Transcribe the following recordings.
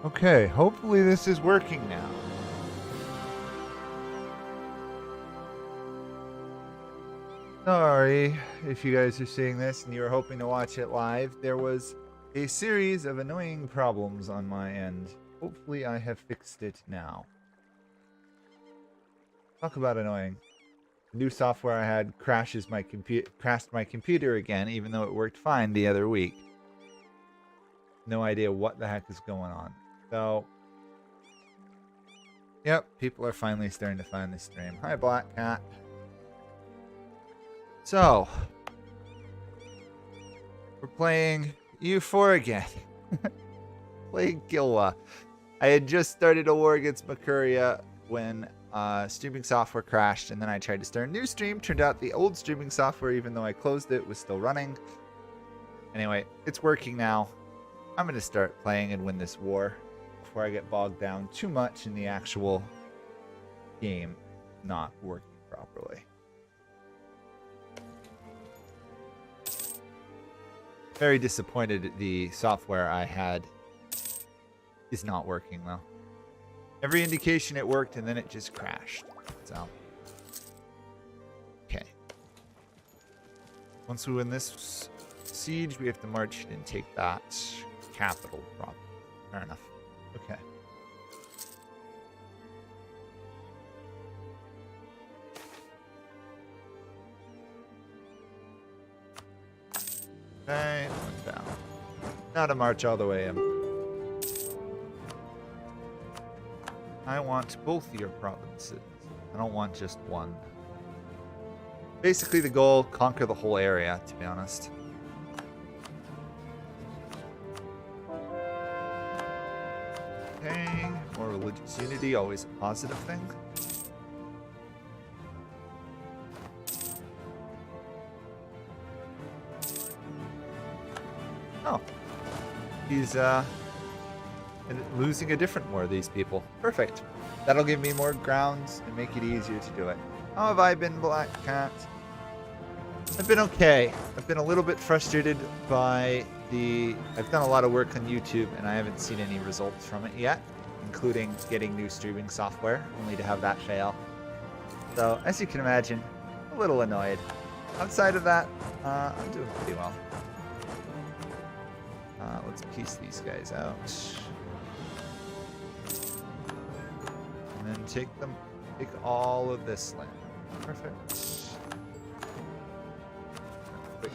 Okay, hopefully this is working now. Sorry if you guys are seeing this and you were hoping to watch it live. There was a series of annoying problems on my end. Hopefully I have fixed it now. Talk about annoying. The new software I had crashed my computer again, even though it worked fine the other week. No idea what the heck is going on. So, yep, people are finally starting to find the stream. Hi, Black Cat. So, we're playing EU4 again. Playing Kilwa. I had just started a war against Makuria when streaming software crashed, and then I tried to start a new stream. Turned out the old streaming software, even though I closed it, was still running. Anyway, it's working now. I'm going to start playing and win this war before I get bogged down too much in the actual game not working properly. Very disappointed the software I had is not working though. Every indication it worked and then it just crashed. So, okay. Once we win this siege, we have to march and take that capital problem. Fair enough. Okay. Okay, one down. Now to march all the way in. I want both your provinces. I don't want just one. Basically the goal, conquer the whole area, to be honest. Okay, more religious unity, always a positive thing. Oh. He's losing a different war, these people. Perfect. That'll give me more grounds and make it easier to do it. How have I been, Black Cat? I've been okay. I've been a little bit frustrated by I've done a lot of work on YouTube and I haven't seen any results from it yet, including getting new streaming software, only to have that fail. So, as you can imagine, a little annoyed. Outside of that, I'm doing pretty well. Let's piece these guys out. And then take all of this land. Perfect. Quick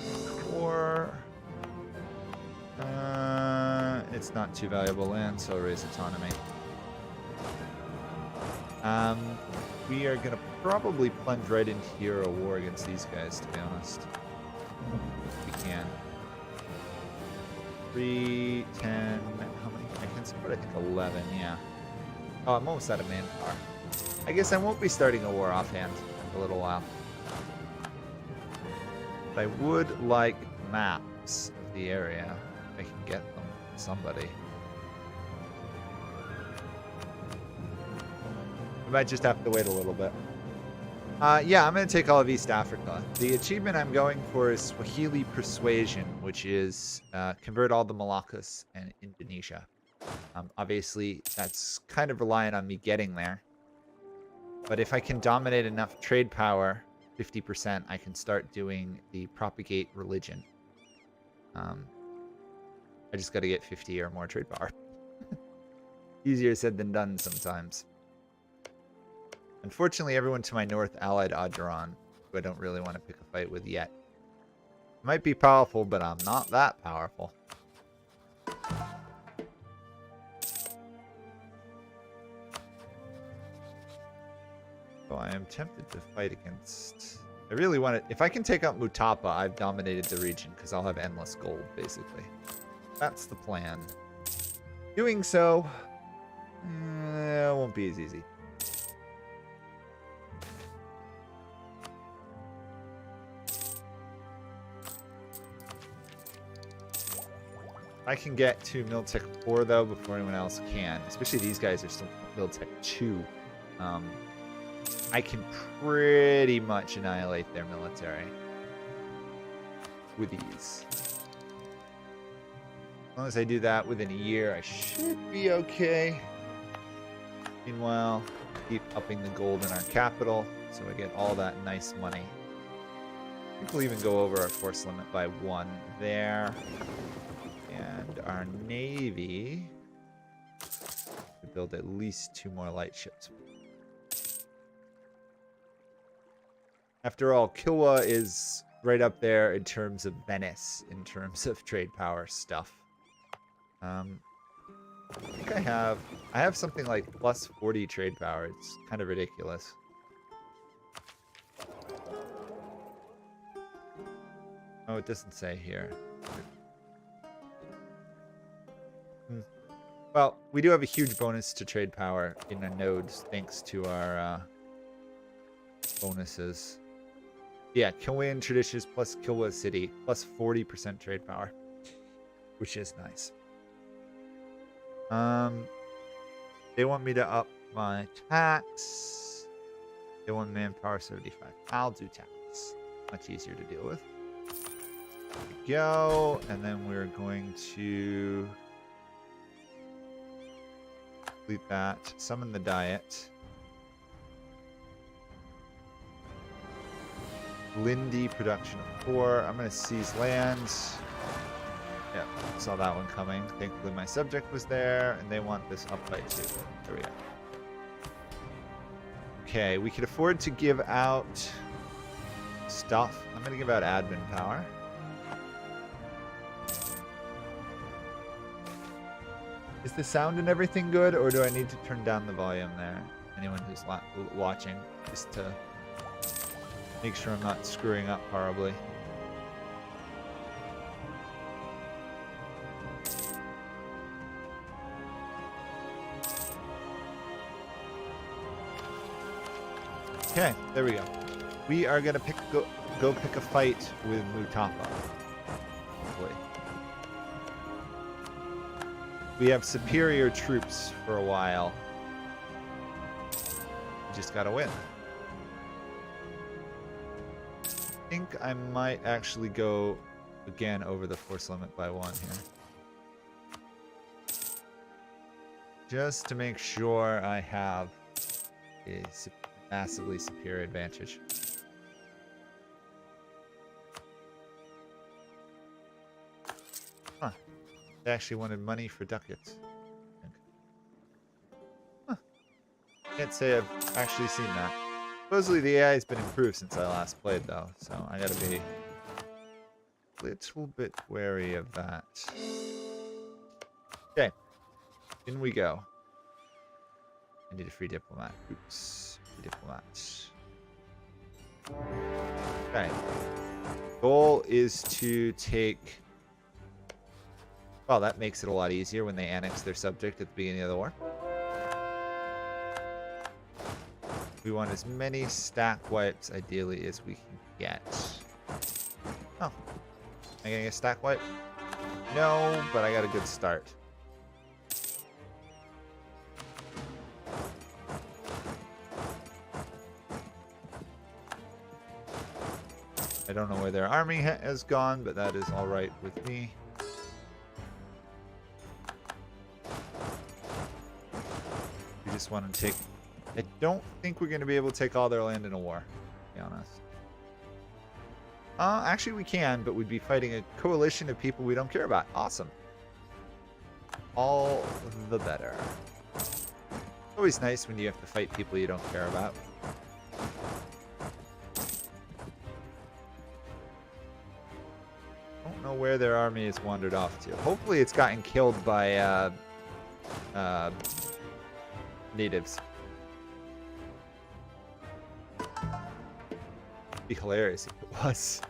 core. It's not too valuable land, so raise autonomy. We are gonna probably plunge right into hero war against these guys, to be honest. If we can. 3, 10, how many? I can support, I think 11, yeah. Oh, I'm almost out of manpower. I guess I won't be starting a war offhand for a little while. But I would like maps of the area. If I can get them from somebody. I might just have to wait a little bit. Yeah, I'm going to take all of East Africa. The achievement I'm going for is Swahili Persuasion, which is convert all the Moluccas and Indonesia. Obviously, that's kind of reliant on me getting there. But if I can dominate enough trade power, 50%, I can start doing the propagate religion. I just got to get 50 or more trade power. Easier said than done sometimes. Unfortunately, everyone to my north allied Ajaran, who I don't really want to pick a fight with yet. Might be powerful, but I'm not that powerful. So I am tempted to fight against... I really want to... If I can take out Mutapa, I've dominated the region, because I'll have endless gold, basically. That's the plan. Doing so... it won't be as easy. I can get to Miltech 4 though before anyone else can. Especially these guys are still Miltech 2. I can pretty much annihilate their military with ease. long as I do that within a year, I should be okay. Meanwhile, keep upping the gold in our capital so I get all that nice money. I think we'll even go over our force limit by 1 there. And our navy could build at least 2 more light ships. After all, Kilwa is right up there in terms of Venice, in terms of trade power stuff. I think I have something like plus 40 trade power. It's kind of ridiculous. Oh, it doesn't say here. Well, we do have a huge bonus to trade power in our nodes thanks to our bonuses. Yeah, Kilwan Traditions plus Kilwa City plus 40% trade power, which is nice. They want me to up my tax. They want manpower 75. I'll do tax. Much easier to deal with. There we go. And then we're going to complete that. Summon the diet. Lindy production of 4. I'm going to seize lands. Yeah, saw that one coming. Thankfully my subject was there, and they want this up by 2. There we go. Okay, we can afford to give out stuff. I'm going to give out admin power. Is the sound and everything good, or do I need to turn down the volume there? Anyone who's watching, just to make sure I'm not screwing up horribly. Okay, there we go. We are gonna go pick a fight with Mutapa. Hopefully. We have superior troops for a while. We just gotta win. I think I might actually go again over the force limit by 1 here. Just to make sure I have a massively superior advantage. Huh. They actually wanted money for ducats. Huh. Can't say I've actually seen that. Supposedly the AI has been improved since I last played though, so I gotta be a little bit wary of that. Okay. In we go. I need a free diplomat. Oops. Free diplomat. Okay. Goal is to take... Well, that makes it a lot easier when they annex their subject at the beginning of the war. We want as many stack wipes, ideally, as we can get. Oh. Am I getting a stack wipe? No, but I got a good start. I don't know where their army has gone, but that is alright with me. We just want to take... I don't think we're going to be able to take all their land in a war, to be honest. Actually we can, but we'd be fighting a coalition of people we don't care about. Awesome. All the better. Always nice when you have to fight people you don't care about. Don't know where their army has wandered off to. Hopefully it's gotten killed by natives. Be hilarious if it was.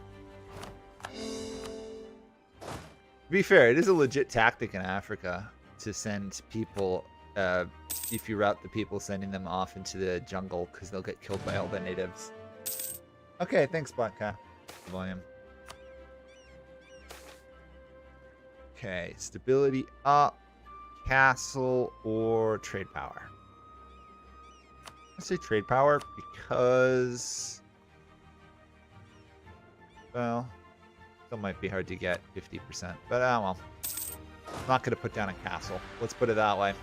To be fair, it is a legit tactic in Africa to send people, if you route the people, sending them off into the jungle because they'll get killed by all the natives. Okay, thanks, Black Volume. Okay, stability up, castle, or trade power. I say trade power because... Well, still might be hard to get 50%, but well. I'm not going to put down a castle. Let's put it that way.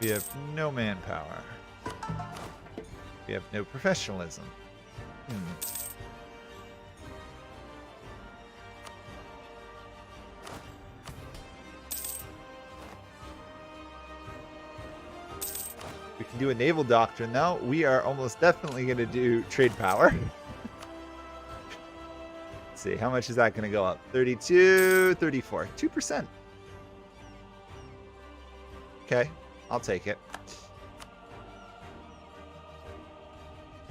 We have no manpower. We have no professionalism. We can do a naval doctrine now. We are almost definitely going to do trade power. Let's see, how much is that going to go up? 32, 34, 2%. Okay, I'll take it.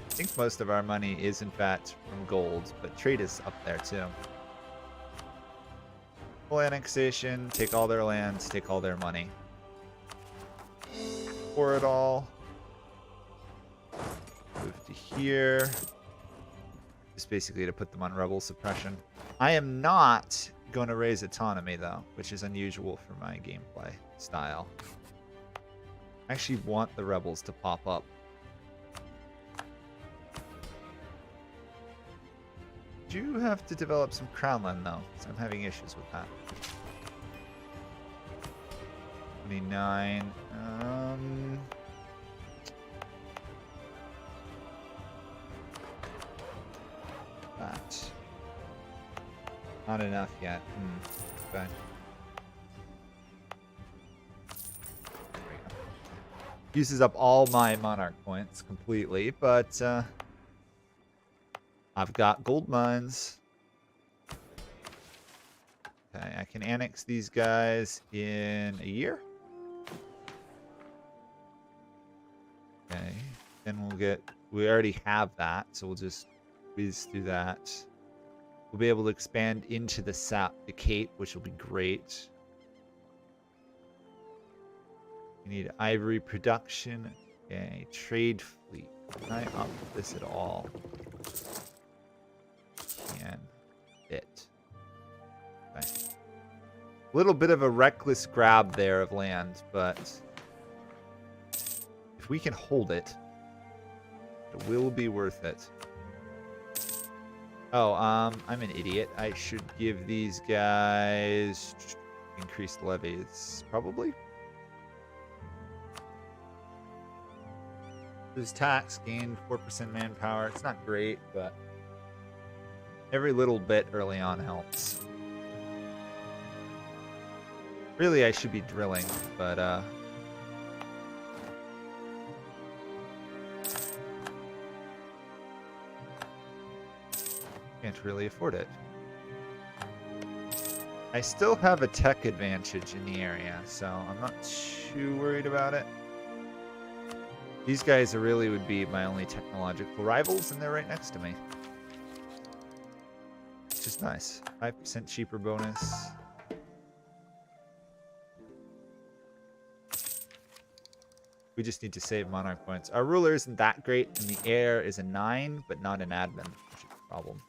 I think most of our money is in fact from gold, but trade is up there too. Full annexation, take all their lands, take all their money. For it all. Move to here. Just basically to put them on rebel suppression. I am not going to raise autonomy though, which is unusual for my gameplay style. I actually want the rebels to pop up. Do have to develop some crownland though, so I'm having issues with that. 29. That. Not enough yet. Okay. Uses up all my monarch points completely, but I've got gold mines. Okay, I can annex these guys in a year. Okay, then we'll get, we already have that, so we'll just whiz through that. We'll be able to expand into the Cape, which will be great. We need ivory production. Okay, trade fleet. Can I up this at all? Can it? Okay. A little bit of a reckless grab there of land, but if we can hold it, it will be worth it. Oh, I'm an idiot. I should give these guys increased levies, probably. Lose tax, gain 4% manpower. It's not great, but every little bit early on helps. Really, I should be drilling, but can't really afford it. I still have a tech advantage in the area, so I'm not too worried about it. These guys really would be my only technological rivals, and they're right next to me. Which is nice. 5% cheaper bonus. We just need to save monarch points. Our ruler isn't that great, and the heir is a 9, but not an admin, which is a problem.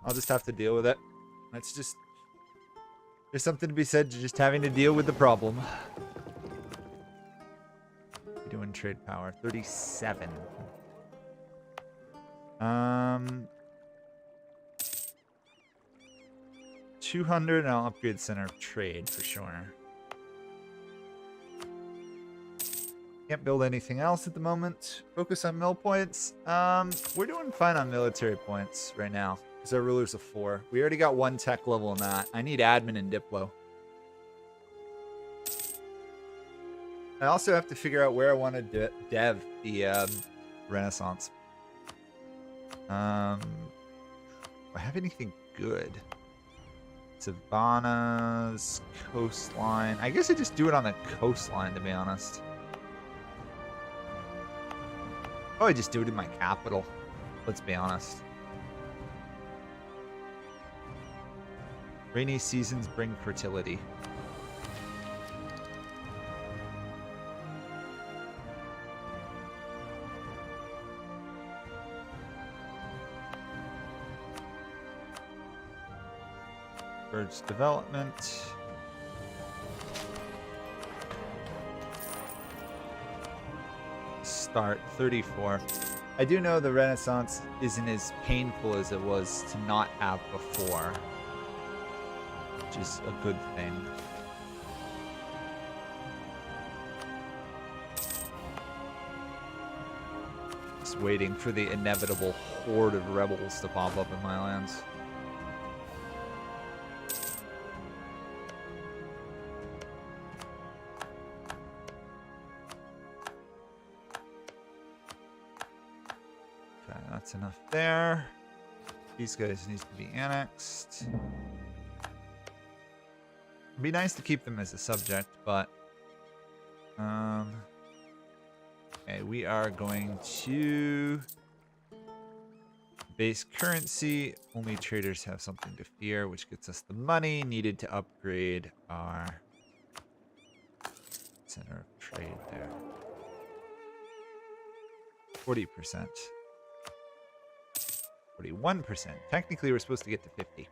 I'll just have to deal with it. That's just... There's something to be said to just having to deal with the problem. We're doing trade power. 37. 200, and I'll upgrade center of trade for sure. Can't build anything else at the moment. Focus on mill points. We're doing fine on military points right now. Because our ruler's a 4. We already got 1 tech level in that. I need admin and diplo. I also have to figure out where I want to dev the Renaissance. Do I have anything good? Savannah's coastline. I guess I just do it on the coastline, to be honest. Oh, I just do it in my capital. Let's be honest. Rainy seasons bring fertility. Birds development. Start 34. I do know the Renaissance isn't as painful as it was to not have before, which is a good thing. Just waiting for the inevitable horde of rebels to pop up in my lands. Okay, that's enough there. These guys need to be annexed. It'd be nice to keep them as a subject, but okay, we are going to base currency. Only traders have something to fear, which gets us the money needed to upgrade our center of trade there. 40%. 41%. Technically, we're supposed to get to 50.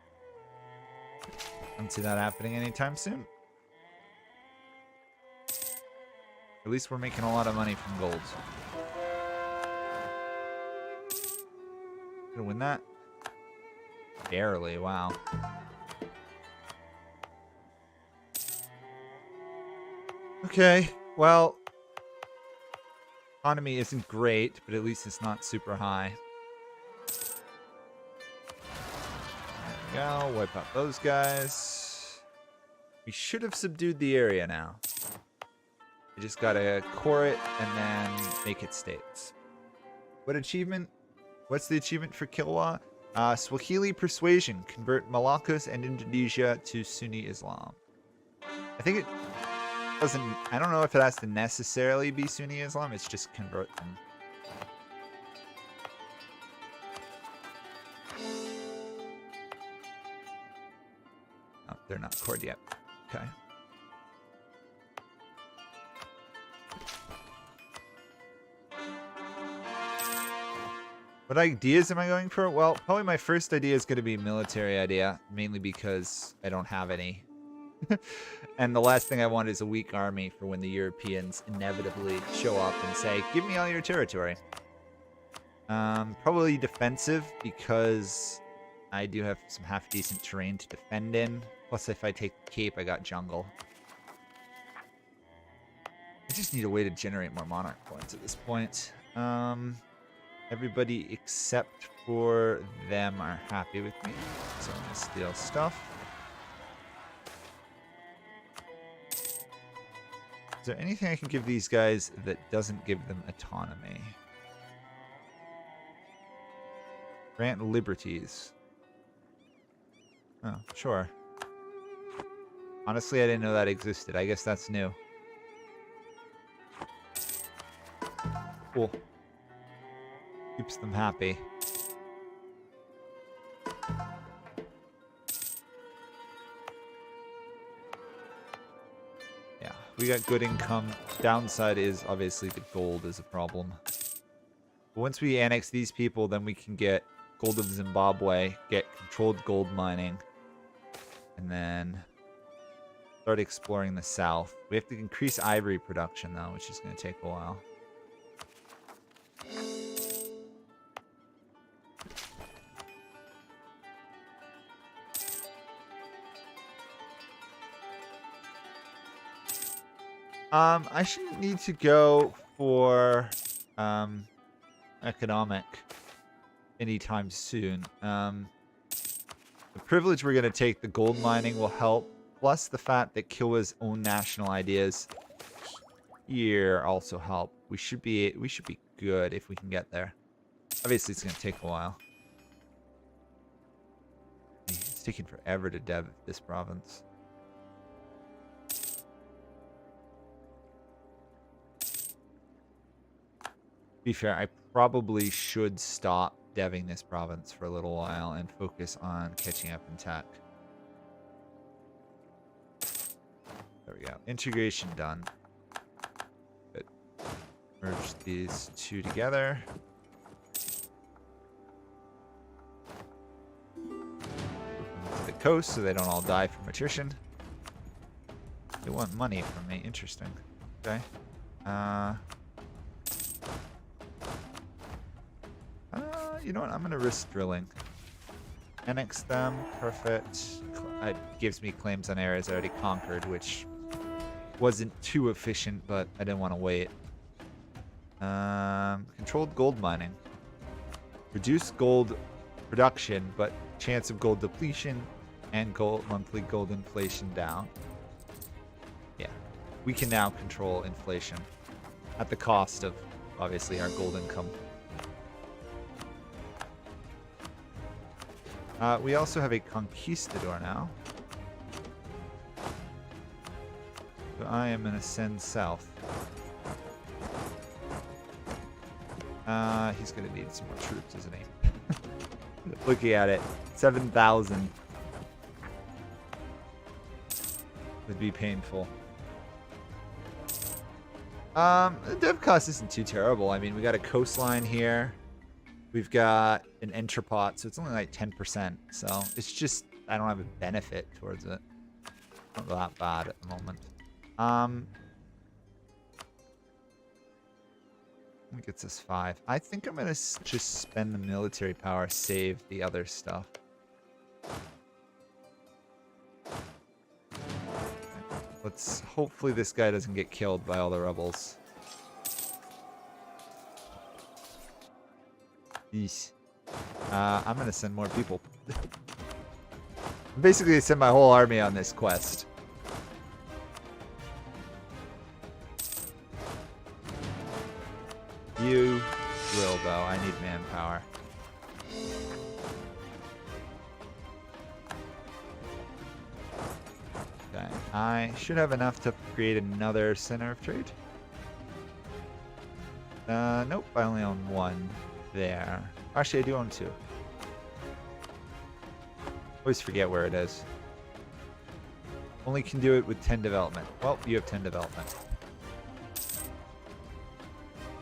I don't see that happening anytime soon. At least we're making a lot of money from gold. Gonna win that? Barely, wow. Okay, well, economy isn't great, but at least it's not super high. There we go, wipe out those guys. We should have subdued the area now. We just gotta core it and then make it states. What achievement? What's the achievement for Kilwa? Swahili Persuasion. Convert Malaccas and Indonesia to Sunni Islam. I think it doesn't... I don't know if it has to necessarily be Sunni Islam. It's just convert them. Oh, they're not cored yet. Okay. What ideas am I going for? Well, probably my first idea is going to be military idea, mainly because I don't have any. And the last thing I want is a weak army for when the Europeans inevitably show up and say, give me all your territory. Probably defensive, because I do have some half-decent terrain to defend in. Plus, if I take the Cape, I got jungle. I just need a way to generate more monarch points at this point. Everybody except for them are happy with me, so I'm gonna steal stuff. Is there anything I can give these guys that doesn't give them autonomy? Grant liberties. Oh, sure. Honestly, I didn't know that existed. I guess that's new. Cool. Keeps them happy. Yeah, we got good income. Downside is obviously the gold is a problem. But once we annex these people, then we can get gold of Zimbabwe, get controlled gold mining, and then start exploring the south. We have to increase ivory production though, which is going to take a while. I shouldn't need to go for economic anytime soon. The privilege we're going to take, the gold mining, will help. Plus the fact that Kilwa's own national ideas here also help. We should be good if we can get there. Obviously, it's going to take a while. It's taking forever to dev this province. To be fair, I probably should stop deving this province for a little while and focus on catching up in tech. There we go. Integration done. Good. Merge these two together. Move them to the coast so they don't all die from attrition. They want money from me. Interesting. Okay. You know what? I'm going to risk drilling. Annex them. Perfect. It gives me claims on areas I already conquered, which wasn't too efficient, but I didn't want to wait. Controlled gold mining. Reduce gold production, but chance of gold depletion and monthly gold inflation down. Yeah. We can now control inflation at the cost of, obviously, our gold income. We also have a conquistador now. So I am going to send south. He's going to need some more troops, isn't he? Looking at it, 7,000 would be painful. The dev cost isn't too terrible. I mean, we got a coastline here. We've got an entrepot, so it's only like 10%. So it's just, I don't have a benefit towards it. Not that bad at the moment. It gets us 5. I think I'm going to just spend the military power, save the other stuff. Let's, hopefully this guy doesn't get killed by all the rebels. Yeesh. I'm going to send more people. Basically, send my whole army on this quest. You will, though. I need manpower. Okay. I should have enough to create another center of trade. Nope. I only own 1 there. Actually, I do own 2. Always forget where it is. Only can do it with 10 development. Well, you have 10 development.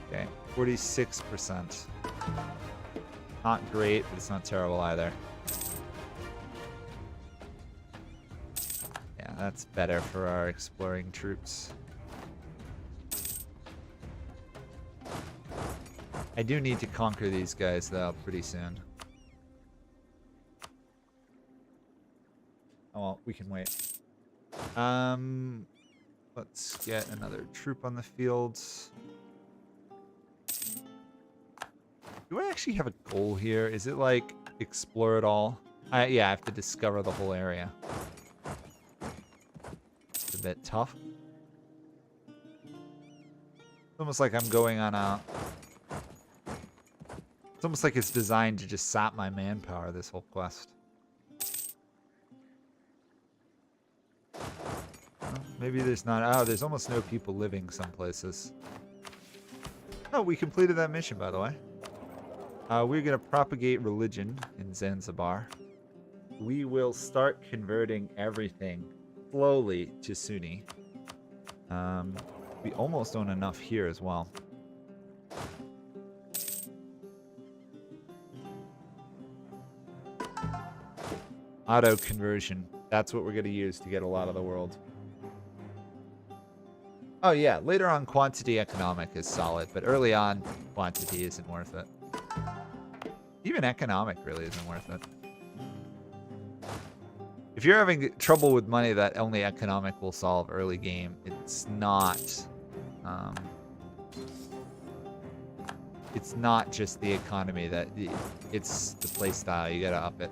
Okay. 46%. Not great, but it's not terrible either. Yeah, that's better for our exploring troops. I do need to conquer these guys, though, pretty soon. Oh, well, we can wait. Let's get another troop on the fields. Do I actually have a goal here? Is it like explore it all? Yeah, I have to discover the whole area. It's a bit tough. It's almost like I'm going on a... It's almost like it's designed to just sap my manpower, this whole quest. Well, maybe there's not... Oh, there's almost no people living some places. Oh, we completed that mission, by the way. We're going to propagate religion in Zanzibar. We will start converting everything slowly to Sunni. We almost own enough here as well. Auto conversion. That's what we're going to use to get a lot of the world. Oh yeah, later on quantity economic is solid, but early on quantity isn't worth it. Even economic really isn't worth it. If you're having trouble with money that only economic will solve early game, it's not just the economy that it's the play style. You gotta up it.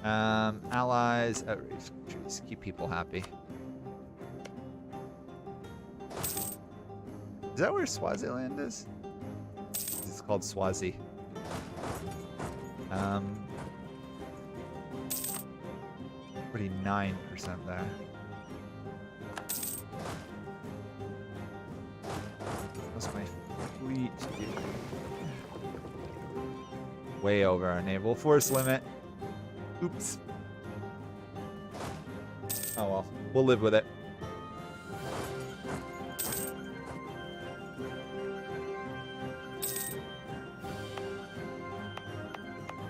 Allies, outrage countries, keep people happy. Is that where Swaziland is? It's called Swazi. 49% there. What's my fleet? Way over our naval force limit. Oops. Oh well, we'll live with it.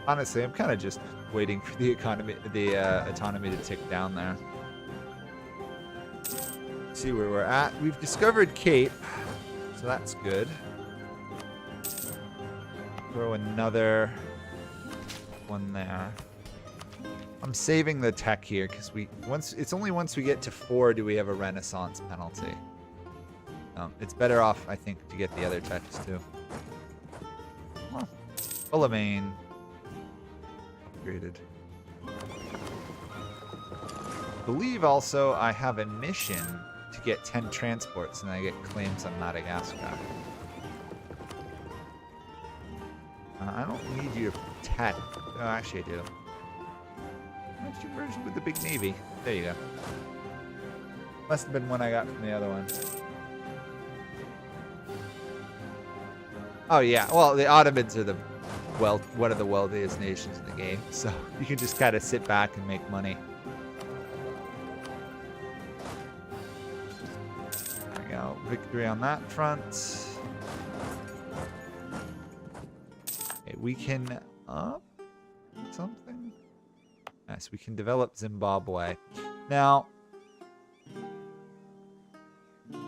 Honestly, I'm kind of just waiting for the autonomy to tick down there. See where we're at. We've discovered Cape, so that's good. Throw another one there. I'm saving the tech here because it's only once we get to 4 do we have a Renaissance penalty. It's better off, I think, to get the other techs too. Well, Philomane upgraded. I believe also I have a mission to get 10 transports and I get claims on Madagascar. I don't need you to protect. Oh, actually I do. What's your version with the big navy? There you go. Must have been one I got from the other one. Oh yeah, well the Ottomans are one of the wealthiest nations in the game, so you can just kind of sit back and make money. There we go, victory on that front. Okay, we can up something. Yes, we can develop Zimbabwe. Now,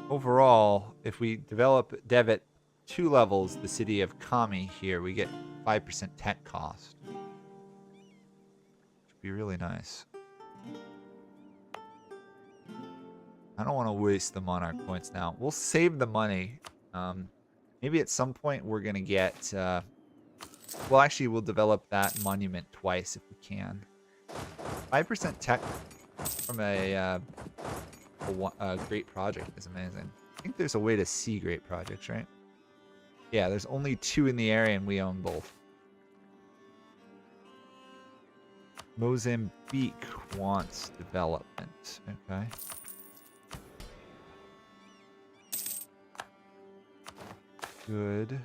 overall, if we develop Devitt 2 levels, the city of Kami here, we get 5% tech cost. Which would be really nice. I don't want to waste the monarch points now. We'll save the money. Maybe at some point we're going to get... well, actually, we'll develop that monument twice if we can. 5% tech from a great project is amazing. I think there's a way to see great projects, right? Yeah, there's only 2 in the area and we own both. Mozambique wants development. Okay. Good.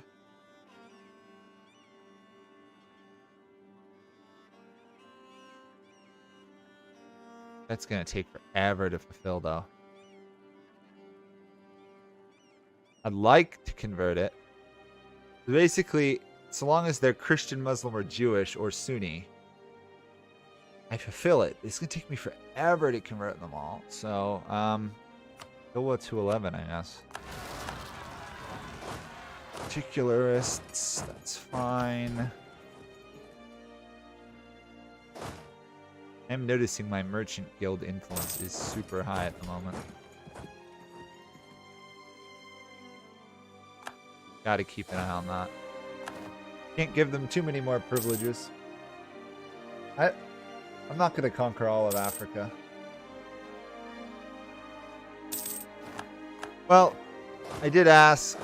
That's going to take forever to fulfill, though. I'd like to convert it. Basically, so long as they're Christian, Muslim, or Jewish, or Sunni, I fulfill it. It's going to take me forever to convert them all. So, Kilwa to 11, I guess. Particularists, that's fine. I'm noticing my merchant guild influence is super high at the moment. Gotta keep an eye on that. Can't give them too many more privileges. I'm not gonna conquer all of Africa. Well, I did ask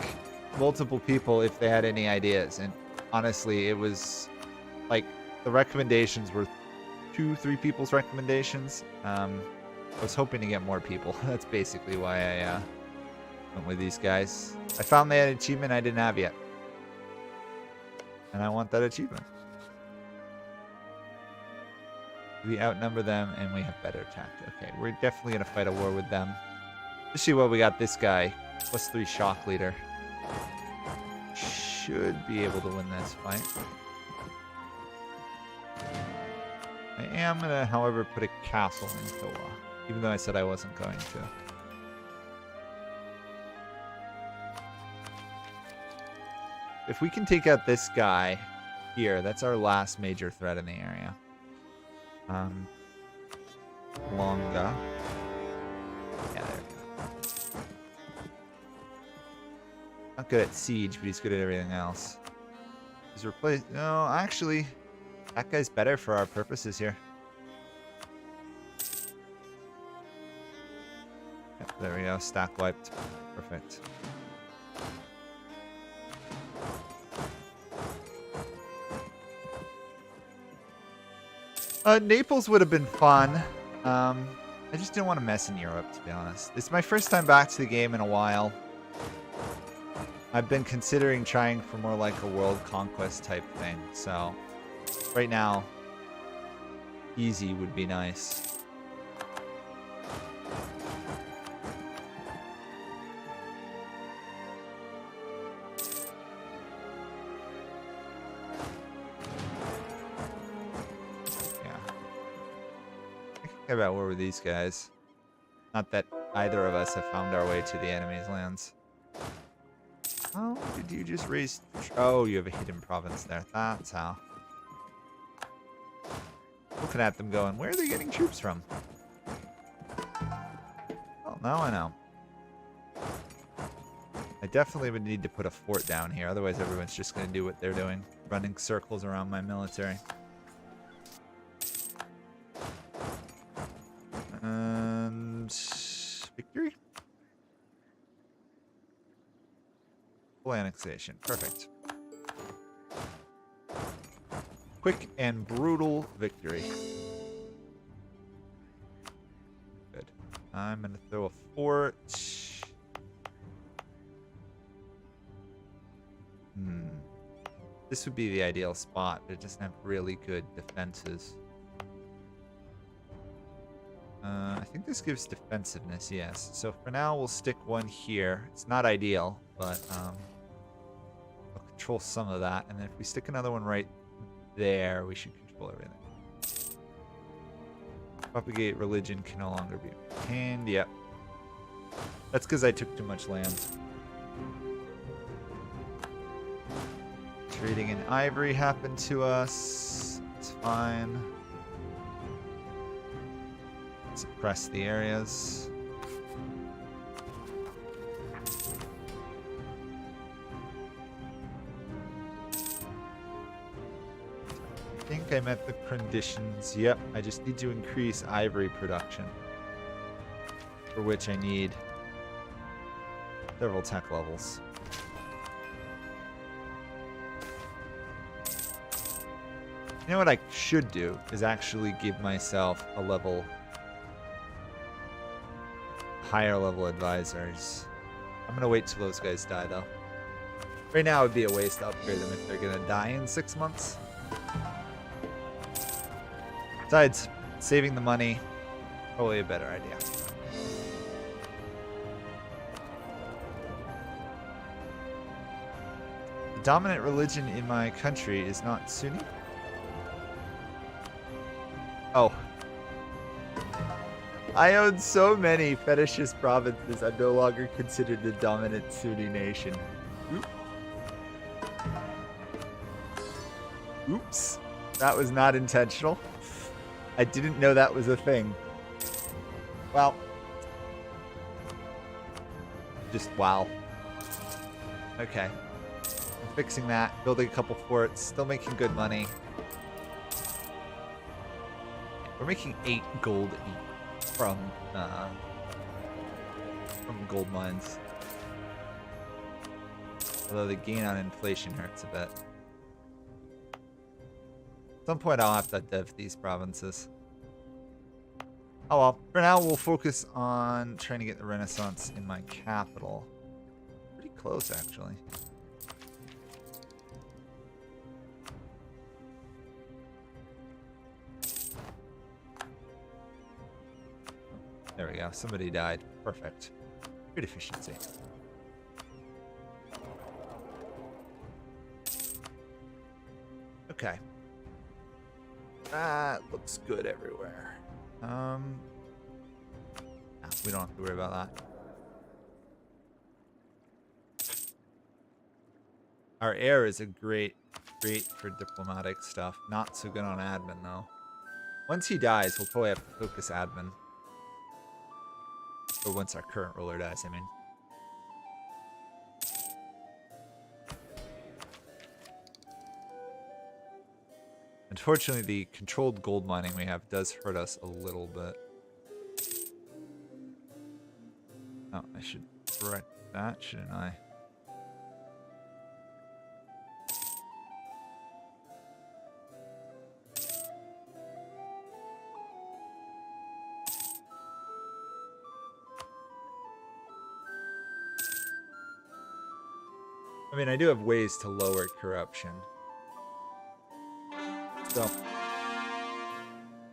multiple people if they had any ideas, and honestly, it was like the recommendations were 2-3 people's recommendations. I was hoping to get more people. That's basically why I went with these guys. I found they had an achievement I didn't have yet. And I want that achievement. We outnumber them and we have better attack. Okay, we're definitely going to fight a war with them. Let's see what we got this guy. +3 shock leader. Should be able to win this fight. I am going to, however, put a castle in Kilwa, even though I said I wasn't going to. If we can take out this guy here, that's our last major threat in the area. Longa. Yeah, there we go. Not good at siege, but he's good at everything else. He's replaced. No, actually, that guy's better for our purposes here. Yep, there we go. Stack wiped. Perfect. Naples would have been fun. I just didn't want to mess in Europe, to be honest. It's my first time back to the game in a while. I've been considering trying for more like a world conquest type thing, so right now, easy would be nice. About where were these guys? Not that either of us have found our way to the enemy's lands. How did you just raise... Oh, you have a hidden province there. That's how. Looking at them going, where are they getting troops from? Well, now I know. I definitely would need to put a fort down here. Otherwise, everyone's just going to do what they're doing. Running circles around my military. And... victory? Full annexation. Perfect. Quick and brutal victory. Good. I'm going to throw a fort. This would be the ideal spot, but it doesn't have really good defenses. I think this gives defensiveness, yes. So for now, we'll stick one here. It's not ideal, but I'll control some of that. And then if we stick another one right there, we should control everything. Propagate religion can no longer be obtained. Yep. That's because I took too much land. Trading in ivory happened to us. It's fine. Suppress the areas. I think I met the conditions. Yep, I just need to increase ivory production, for which I need several tech levels. You know what I should do is actually give myself a level, higher level advisors. I'm gonna wait till those guys die though. Right now it would be a waste to upgrade them if they're gonna die in 6 months. Besides, saving the money, probably a better idea. The dominant religion in my country is not Sunni. Oh. I own so many fetishist provinces, I'm no longer considered the dominant Sunni nation. Oops. That was not intentional. I didn't know that was a thing. Well. Just wow. Okay. I'm fixing that, building a couple forts, still making good money. We're making 8 gold from gold mines. Although the gain on inflation hurts a bit. At some point I'll have to dev these provinces. Oh well, for now we'll focus on trying to get the Renaissance in my capital. Pretty close actually. There we go. Somebody died. Perfect. Good efficiency. Okay. That looks good everywhere. Nah, we don't have to worry about that. Our heir is a great for diplomatic stuff. Not so good on admin though. Once he dies, we'll probably have to focus admin. Or once our current ruler dies, I mean. Unfortunately, the controlled gold mining we have does hurt us a little bit. Oh, I should correct that, shouldn't I? I mean, I do have ways to lower corruption. So,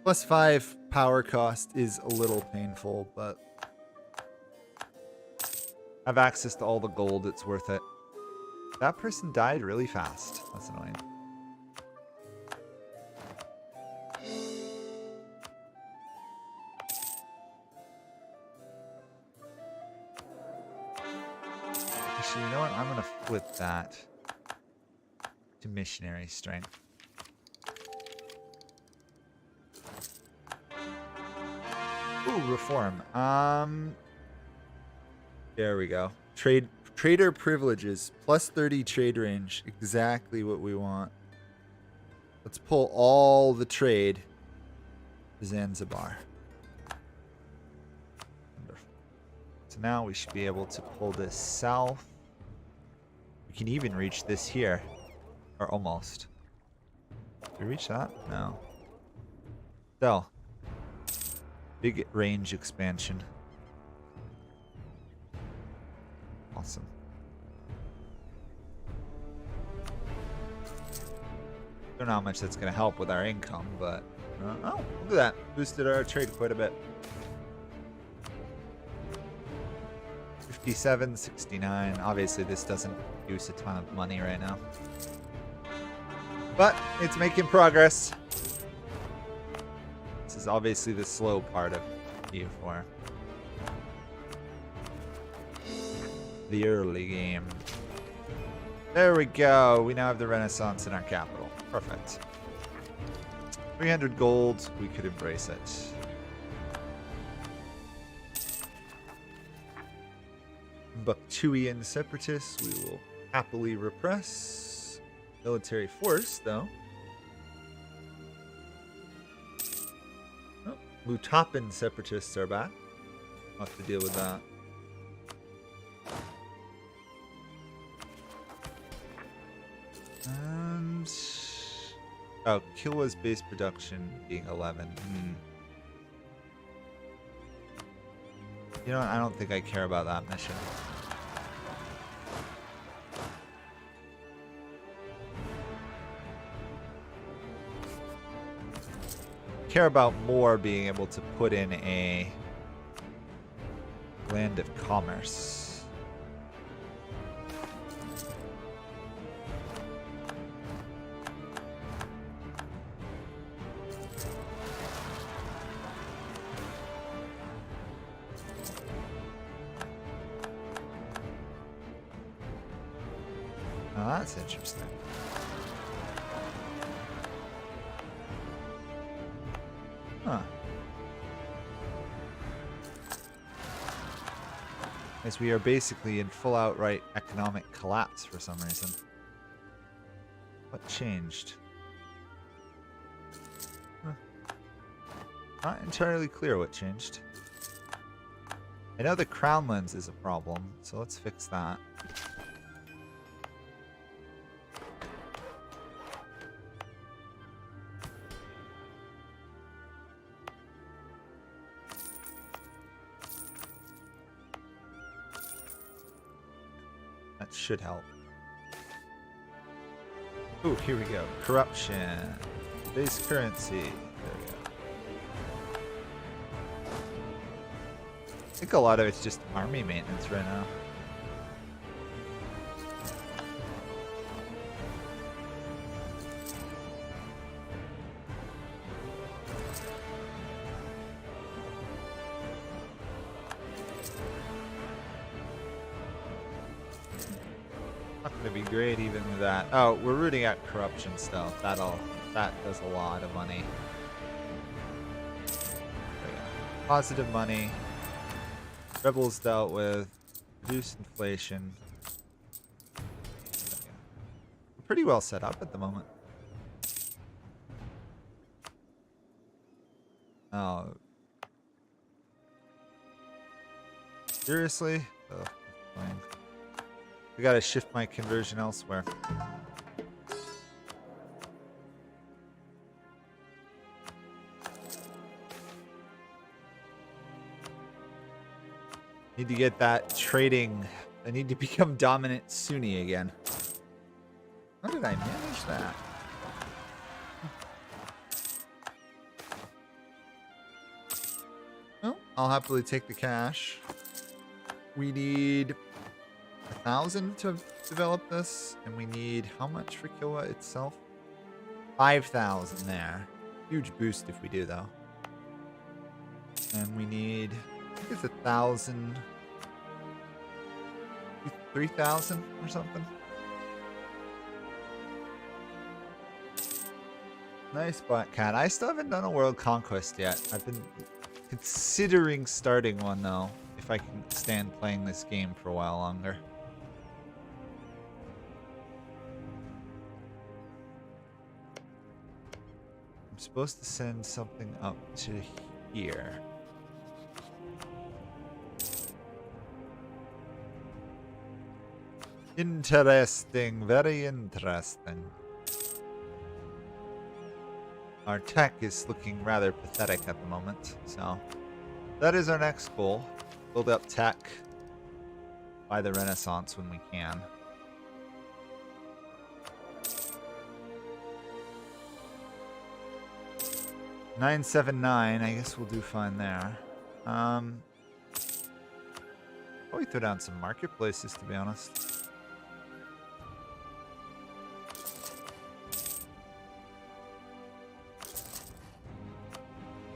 +5 power cost is a little painful, but I have access to all the gold, it's worth it. That person died really fast. That's annoying. Actually, you know what? I'm going to flip that to missionary strength. Ooh, reform. There we go. Trader privileges. Plus 30 trade range. Exactly what we want. Let's pull all the trade to Zanzibar. Wonderful. So now we should be able to pull this south. We can even reach this here. Or almost. Did we reach that? No. Still. Big range expansion. Awesome. Don't know how much that's going to help with our income, but oh, look at that. Boosted our trade quite a bit. 57.69. Obviously, this doesn't use a ton of money right now, but it's making progress. This is obviously the slow part of EU4. The early game. There we go. We now have the Renaissance in our capital. Perfect. 300 gold. We could embrace it. Baktuian separatists we will happily repress. Military force, though. Oh, Mutapan separatists are back. I'll have to deal with that. And oh, Kilwa's base production being 11. You know what? I don't think I care about that mission. Care about more being able to put in a land of commerce. Oh, that's interesting. Huh. As we are basically in full outright economic collapse for some reason. What changed? Huh. Not entirely clear what changed. I know the crown lens is a problem, so let's fix that. That should help. Ooh, here we go. Corruption. Base currency. There we go. I think a lot of it's just army maintenance right now. Not gonna be great even with that. Oh, we're rooting out corruption still. That does a lot of money. There we go. Positive money. Rebels dealt with. Reduced inflation. We're pretty well set up at the moment. Oh. Seriously? Ugh, fine. I gotta shift my conversion elsewhere. Need to get that trading. I need to become dominant Sunni again. How did I manage that? Well, I'll happily take the cash. We need 1,000 to develop this, and we need how much for Kilwa itself? 5,000 there. Huge boost if we do, though. And we need, I think it's 1,000. 3,000 or something. Nice Black Cat. I still haven't done a world conquest yet. I've been considering starting one though, if I can stand playing this game for a while longer. I'm supposed to send something up to here. Interesting, very interesting. Our tech is looking rather pathetic at the moment, so that is our next goal. Build up tech by the Renaissance when we can. $979, I guess we'll do fine there. Probably throw down some marketplaces, to be honest.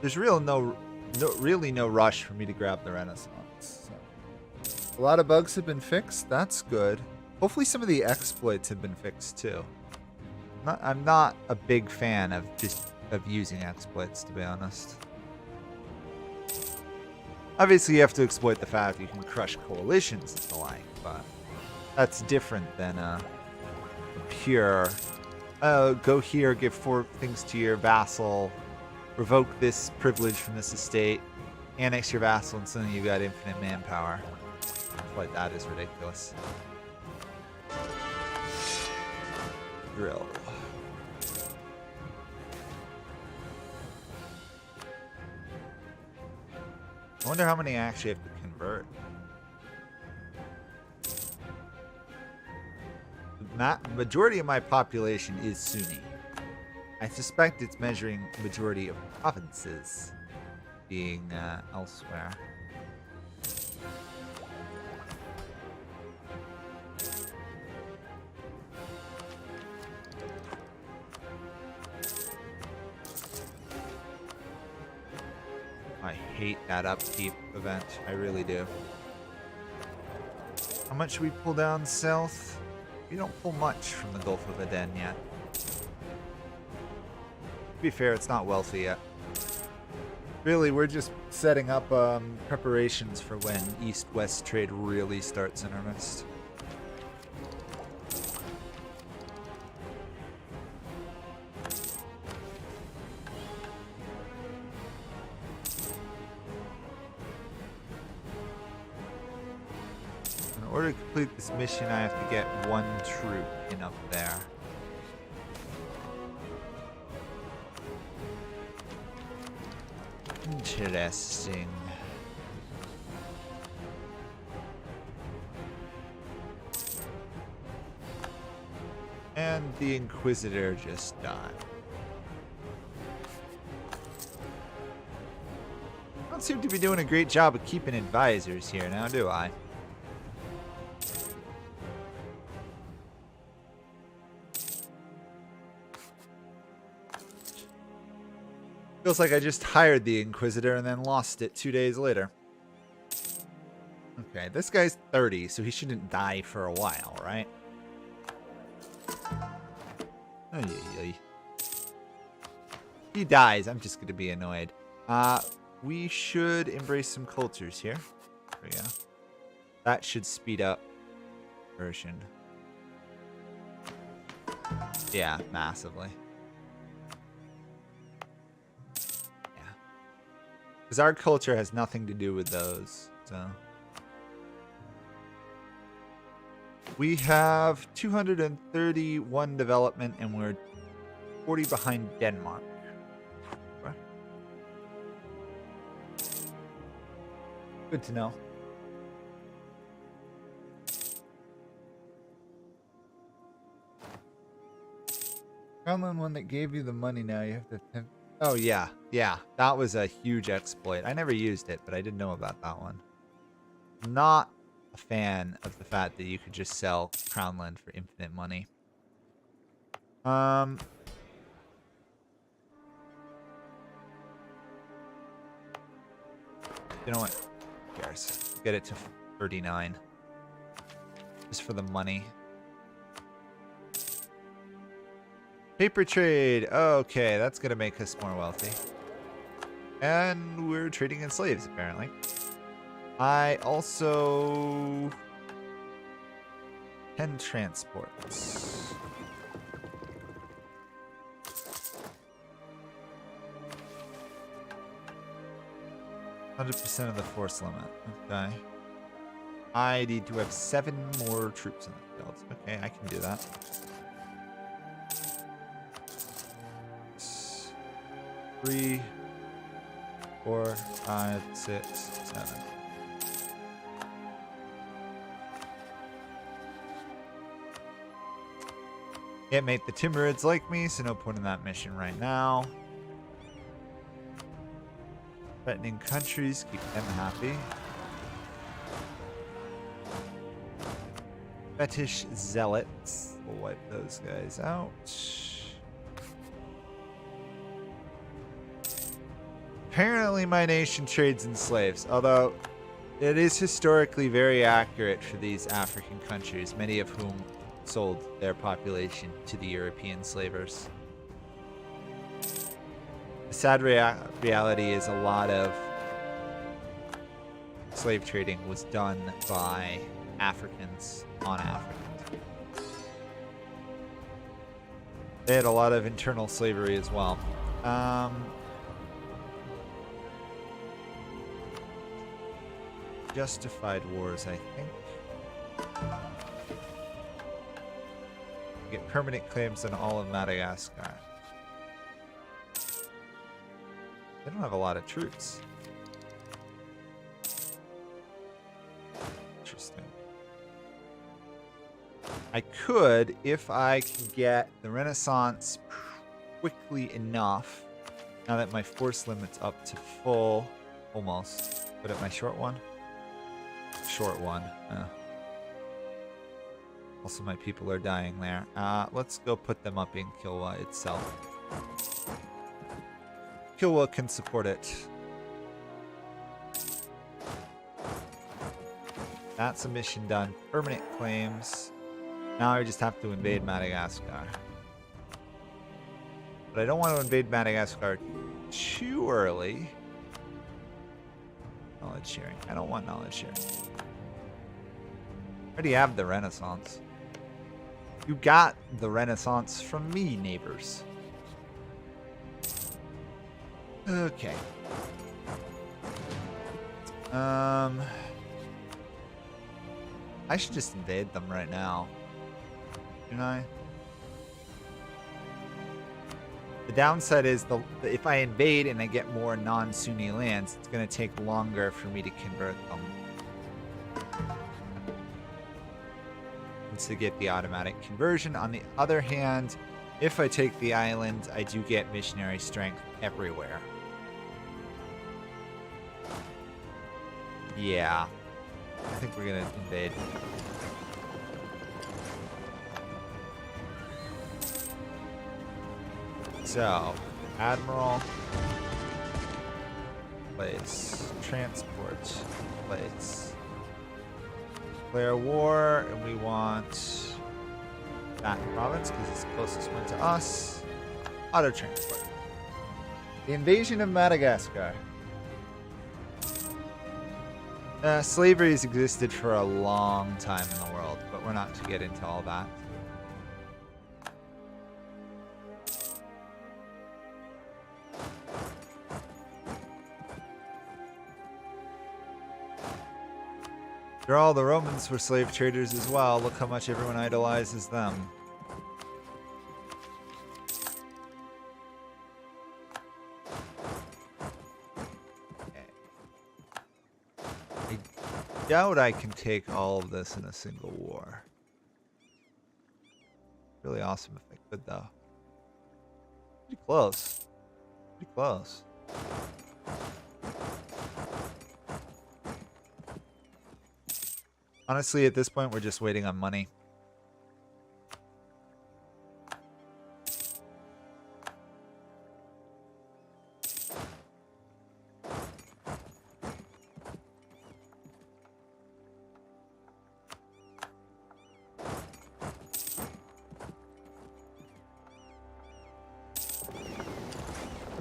There's really no rush for me to grab the Renaissance. So. A lot of bugs have been fixed. That's good. Hopefully some of the exploits have been fixed too. I'm not a big fan of using exploits, to be honest. Obviously, you have to exploit the fact that you can crush coalitions and the like, but that's different than pure. Go here, give 4 things to your vassal. Revoke this privilege from this estate, annex your vassal, and suddenly you've got infinite manpower. Stuff like that is ridiculous. Drill. I wonder how many I actually have to convert. The majority of my population is Sunni. I suspect it's measuring the majority of provinces being elsewhere. I hate that upkeep event. I really do. How much should we pull down south? We don't pull much from the Gulf of Aden yet. To be fair, it's not wealthy yet. Really, we're just setting up preparations for when East-West trade really starts in earnest. In order to complete this mission, I have to get 1 troop in up there. Interesting. And the Inquisitor just died. I don't seem to be doing a great job of keeping advisors here now, do I? Feels like I just hired the Inquisitor and then lost it 2 days later. Okay, this guy's 30, so he shouldn't die for a while, right? If he dies, I'm just going to be annoyed. We should embrace some cultures here. There we go. That should speed up version. Yeah, massively. Because our culture has nothing to do with those, so. We have 231 development, and we're 40 behind Denmark. Okay. Good to know. Crownland one that gave you the money now, you have to... Oh, yeah. Yeah, that was a huge exploit. I never used it, but I did know about that one. Not a fan of the fact that you could just sell Crownland for infinite money. You know what? Who cares? Get it to 39. just for the money. Paper trade. Okay, that's gonna make us more wealthy. And we're trading in slaves, apparently. I also... 10 transports. %of the force limit. Okay. I need to have 7 more troops in the field. Okay, I can do that. 3, 4, 5, 6, 7. Can't make the Timurids like me, so no point in that mission right now. Threatening countries, keep them happy. Fetish zealots. We'll wipe those guys out. Apparently my nation trades in slaves, although it is historically very accurate for these African countries, many of whom sold their population to the European slavers. The sad reality is a lot of slave trading was done by Africans on Africans. They had a lot of internal slavery as well. Justified wars, I think. Get permanent claims on all of Madagascar. They don't have a lot of troops. Interesting. I could, if I can get the Renaissance quickly enough, now that my force limit's up to full, almost. But at my short one? Short one. Also, my people are dying there. Let's go put them up in Kilwa itself. Kilwa can support it. That's a mission done. Permanent claims. Now I just have to invade Madagascar. But I don't want to invade Madagascar too early. Knowledge sharing. I don't want knowledge sharing. I already have the Renaissance. You got the Renaissance from me, neighbors. Okay. I should just invade them right now. Shouldn't I? The downside is if I invade and I get more non-Sunni lands, it's going to take longer for me to convert them. To get the automatic conversion. On the other hand, if I take the island, I do get missionary strength everywhere. Yeah. I think we're going to invade. So, Admiral, place, transport, place. Declare war, and we want that province because it's the closest one to us. Auto transport. The invasion of Madagascar. Slavery has existed for a long time in the world, but we're not to get into all that. After all, the Romans were slave traders as well. Look how much everyone idolizes them. Okay. I doubt I can take all of this in a single war. Really awesome if I could, though. Pretty close. Pretty close. Honestly, at this point, we're just waiting on money.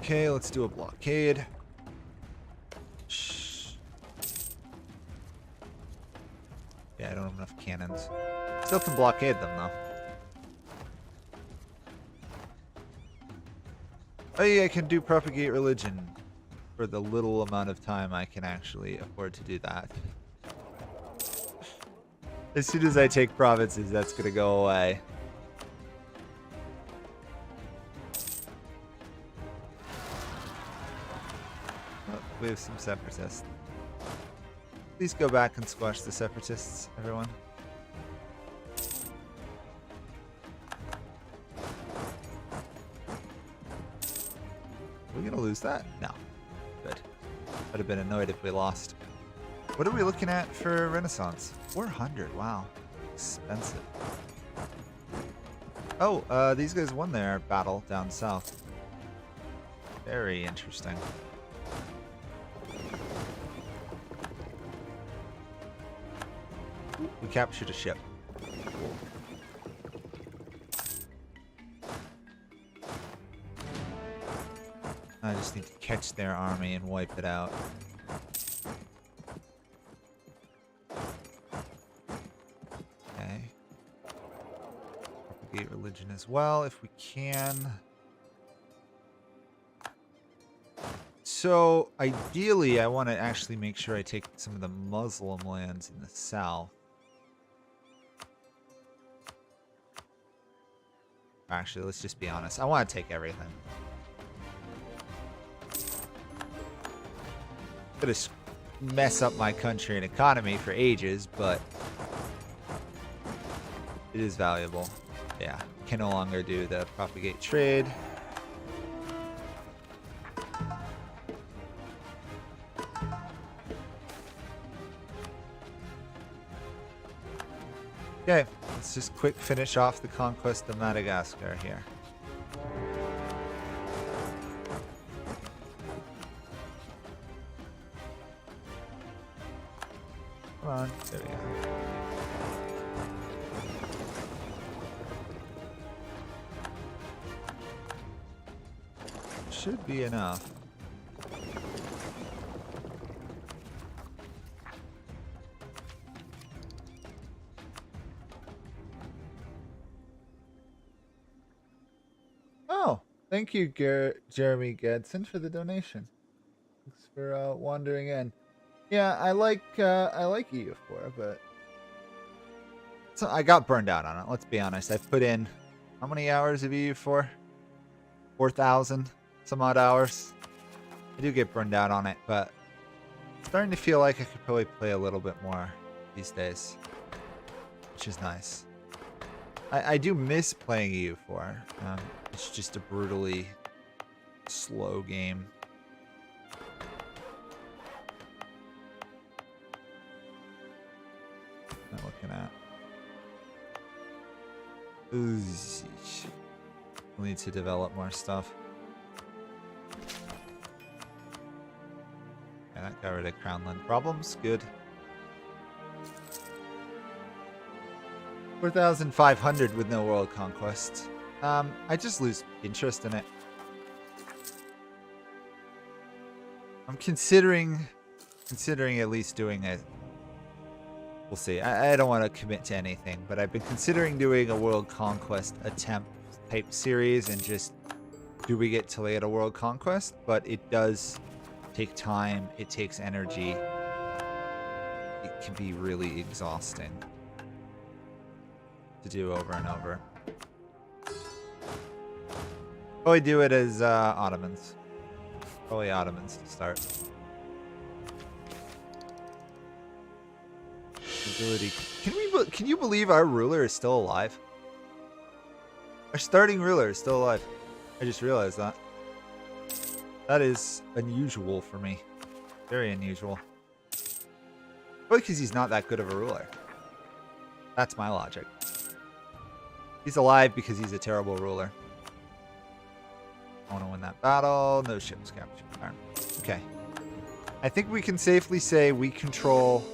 Okay, let's do a blockade. Shh. Yeah, I don't have enough cannons. Still can blockade them, though. Oh yeah, I can do propagate religion for the little amount of time I can actually afford to do that. As soon as I take provinces, that's gonna go away. Oh, we have some separatists. Please go back and squash the separatists, everyone. Are we gonna lose that? No. Good. I'd have been annoyed if we lost. What are we looking at for Renaissance? 400. Wow. Expensive. Oh, these guys won their battle down south. Very interesting. We captured a ship. Cool. I just need to catch their army and wipe it out. Okay. Propagate religion as well, if we can. So, ideally, I want to actually make sure I take some of the Muslim lands in the south. Actually, let's just be honest. I want to take everything. Gonna mess up my country and economy for ages, but it is valuable. Yeah, can no longer do the propagate trade. Okay, let's just quick finish off the conquest of Madagascar here. Come on, there we go. Should be enough. Oh, thank you, Jeremy Gedson, for the donation. Thanks for wandering in. Yeah, I like EU4, but so I got burned out on it. Let's be honest. I've put in how many hours of EU4? 4,000 some odd hours. I do get burned out on it, but it's starting to feel like I could probably play a little bit more these days, which is nice. I do miss playing EU4. It's just a brutally slow game. I'm looking at. Ooh, we'll need to develop more stuff. Yeah, that got rid of Crownland problems. Good. 4,500 with no world conquest. I just lose interest in it. I'm considering at least doing it. We'll see. I don't want to commit to anything, but I've been considering doing a world conquest attempt type series and just do we get to lay at a world conquest? But it does take time. It takes energy. It can be really exhausting to do over and over. Probably do it as Ottomans. Probably Ottomans to start. Ability. Can you believe our ruler is still alive? Our starting ruler is still alive. I just realized that. That is unusual for me. Very unusual. Probably because he's not that good of a ruler. That's my logic. He's alive because he's a terrible ruler. I want to win that battle. No ships captured. Right. Okay. I think we can safely say we control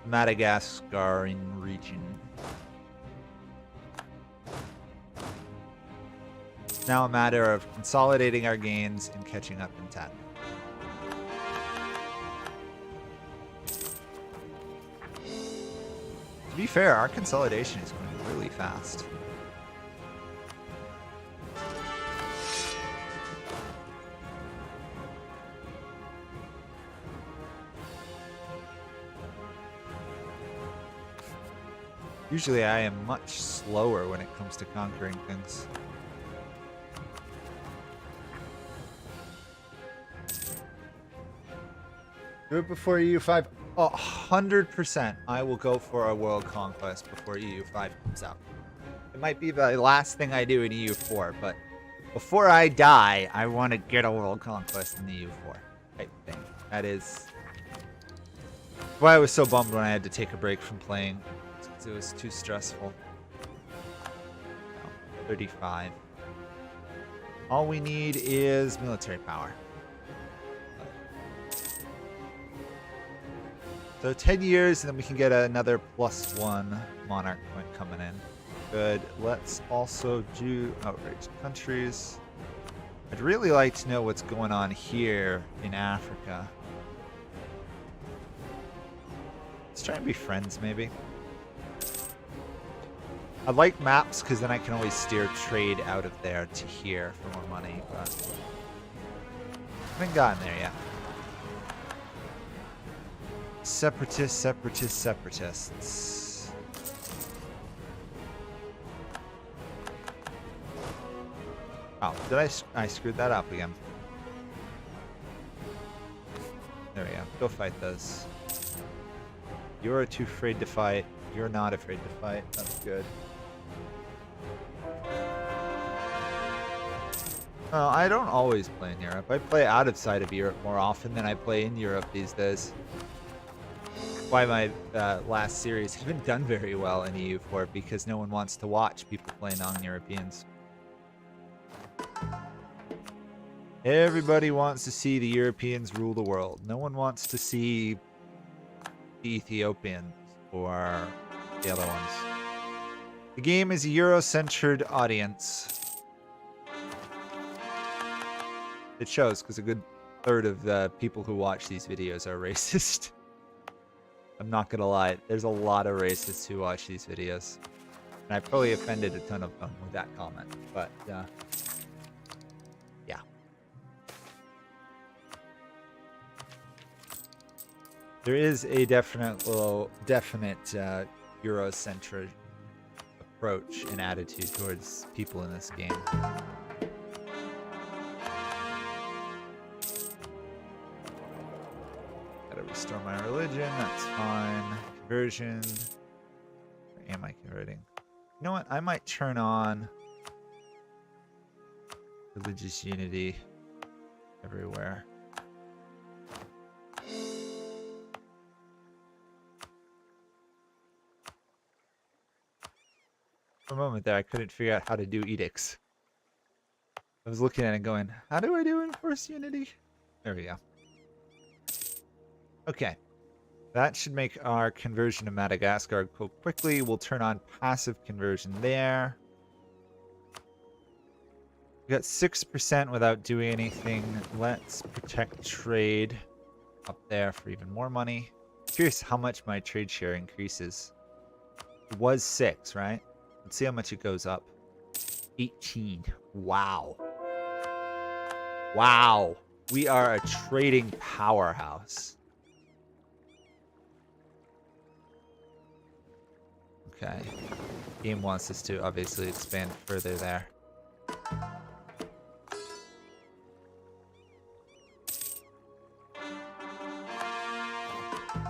Madagascar region. now a matter of consolidating our gains and catching up in time. To be fair, our consolidation is going really fast. Usually I am much slower when it comes to conquering things. Do it before EU5. 100% I will go for a world conquest before EU5 comes out. It might be the last thing I do in EU4, but before I die, I want to get a world conquest in the EU4 type thing. That is why I was so bummed when I had to take a break from playing. It was too stressful. 35. All we need is military power. So 10 years, and then we can get another +1 monarch point coming in. Good. Let's also do outraged countries. I'd really like to know what's going on here in Africa. Let's try and be friends, maybe. I like maps because then I can always steer trade out of there to here for more money, but I haven't gotten there yet. Separatists, separatists, separatists. Oh, did I screwed that up again. There we go. Go fight those. You're too afraid to fight. You're not afraid to fight. That's good. I don't always play in Europe. I play outside of Europe more often than I play in Europe these days. Why my last series haven't done very well in EU4 because no one wants to watch people play non-Europeans. Everybody wants to see the Europeans rule the world. No one wants to see the Ethiopians or the other ones. The game is a Euro-centered audience. It shows because a good third of the people who watch these videos are racist. I'm not gonna lie, there's a lot of racists who watch these videos. And I probably offended a ton of them with that comment, but yeah. There is a definite Eurocentric approach and attitude towards people in this game. Gotta restore my religion, that's fine. Conversion. Where am I converting? You know what? I might turn on religious unity everywhere. For a moment there, I couldn't figure out how to do edicts. I was looking at it going, how do I do enforce unity? There we go. Okay. That should make our conversion to Madagascar go quickly. We'll turn on passive conversion there. We got 6% without doing anything. Let's protect trade up there for even more money. Curious how much my trade share increases. It was 6, right? Let's see how much it goes up. 18. Wow. Wow. We are a trading powerhouse. Okay. Game wants us to obviously expand further there.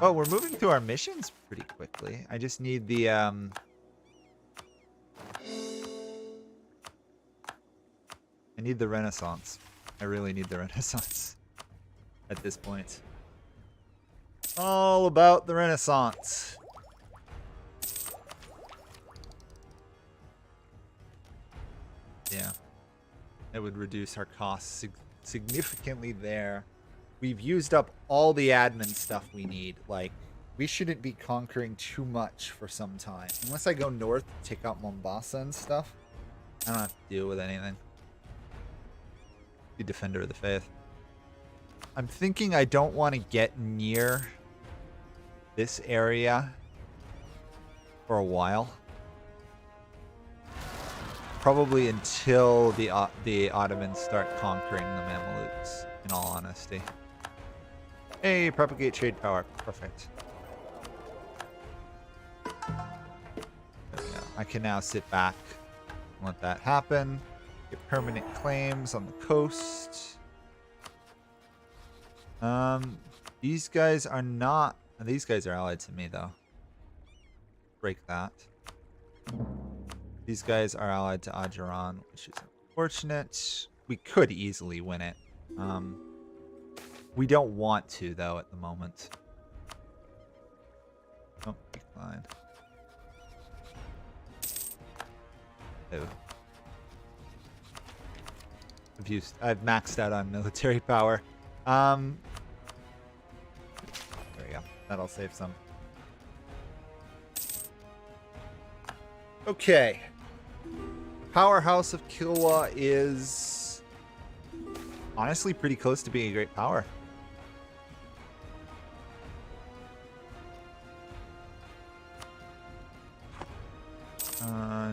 Oh, we're moving through our missions pretty quickly. I just need the I need the Renaissance. I really need the Renaissance at this point. All about the Renaissance. Yeah. It would reduce our costs significantly there. We've used up all the admin stuff we need. Like, we shouldn't be conquering too much for some time. Unless I go north to take out Mombasa and stuff, I don't have to deal with anything. The Defender of the Faith. I'm thinking I don't want to get near this area for a while. Probably until the Ottomans start conquering the Mamelukes, in all honesty. Hey, propagate trade power. Perfect. There we go. I can now sit back and let that happen. Get permanent claims on the coast. These guys are not... These guys are allied to me, though. Break that. These guys are allied to Ajiran, which is unfortunate. We could easily win it. We don't want to, though, at the moment. Oh, decline. Oh. I've maxed out on military power. There we go. That'll save some. Okay. Powerhouse of Kilwa is honestly pretty close to being a great power.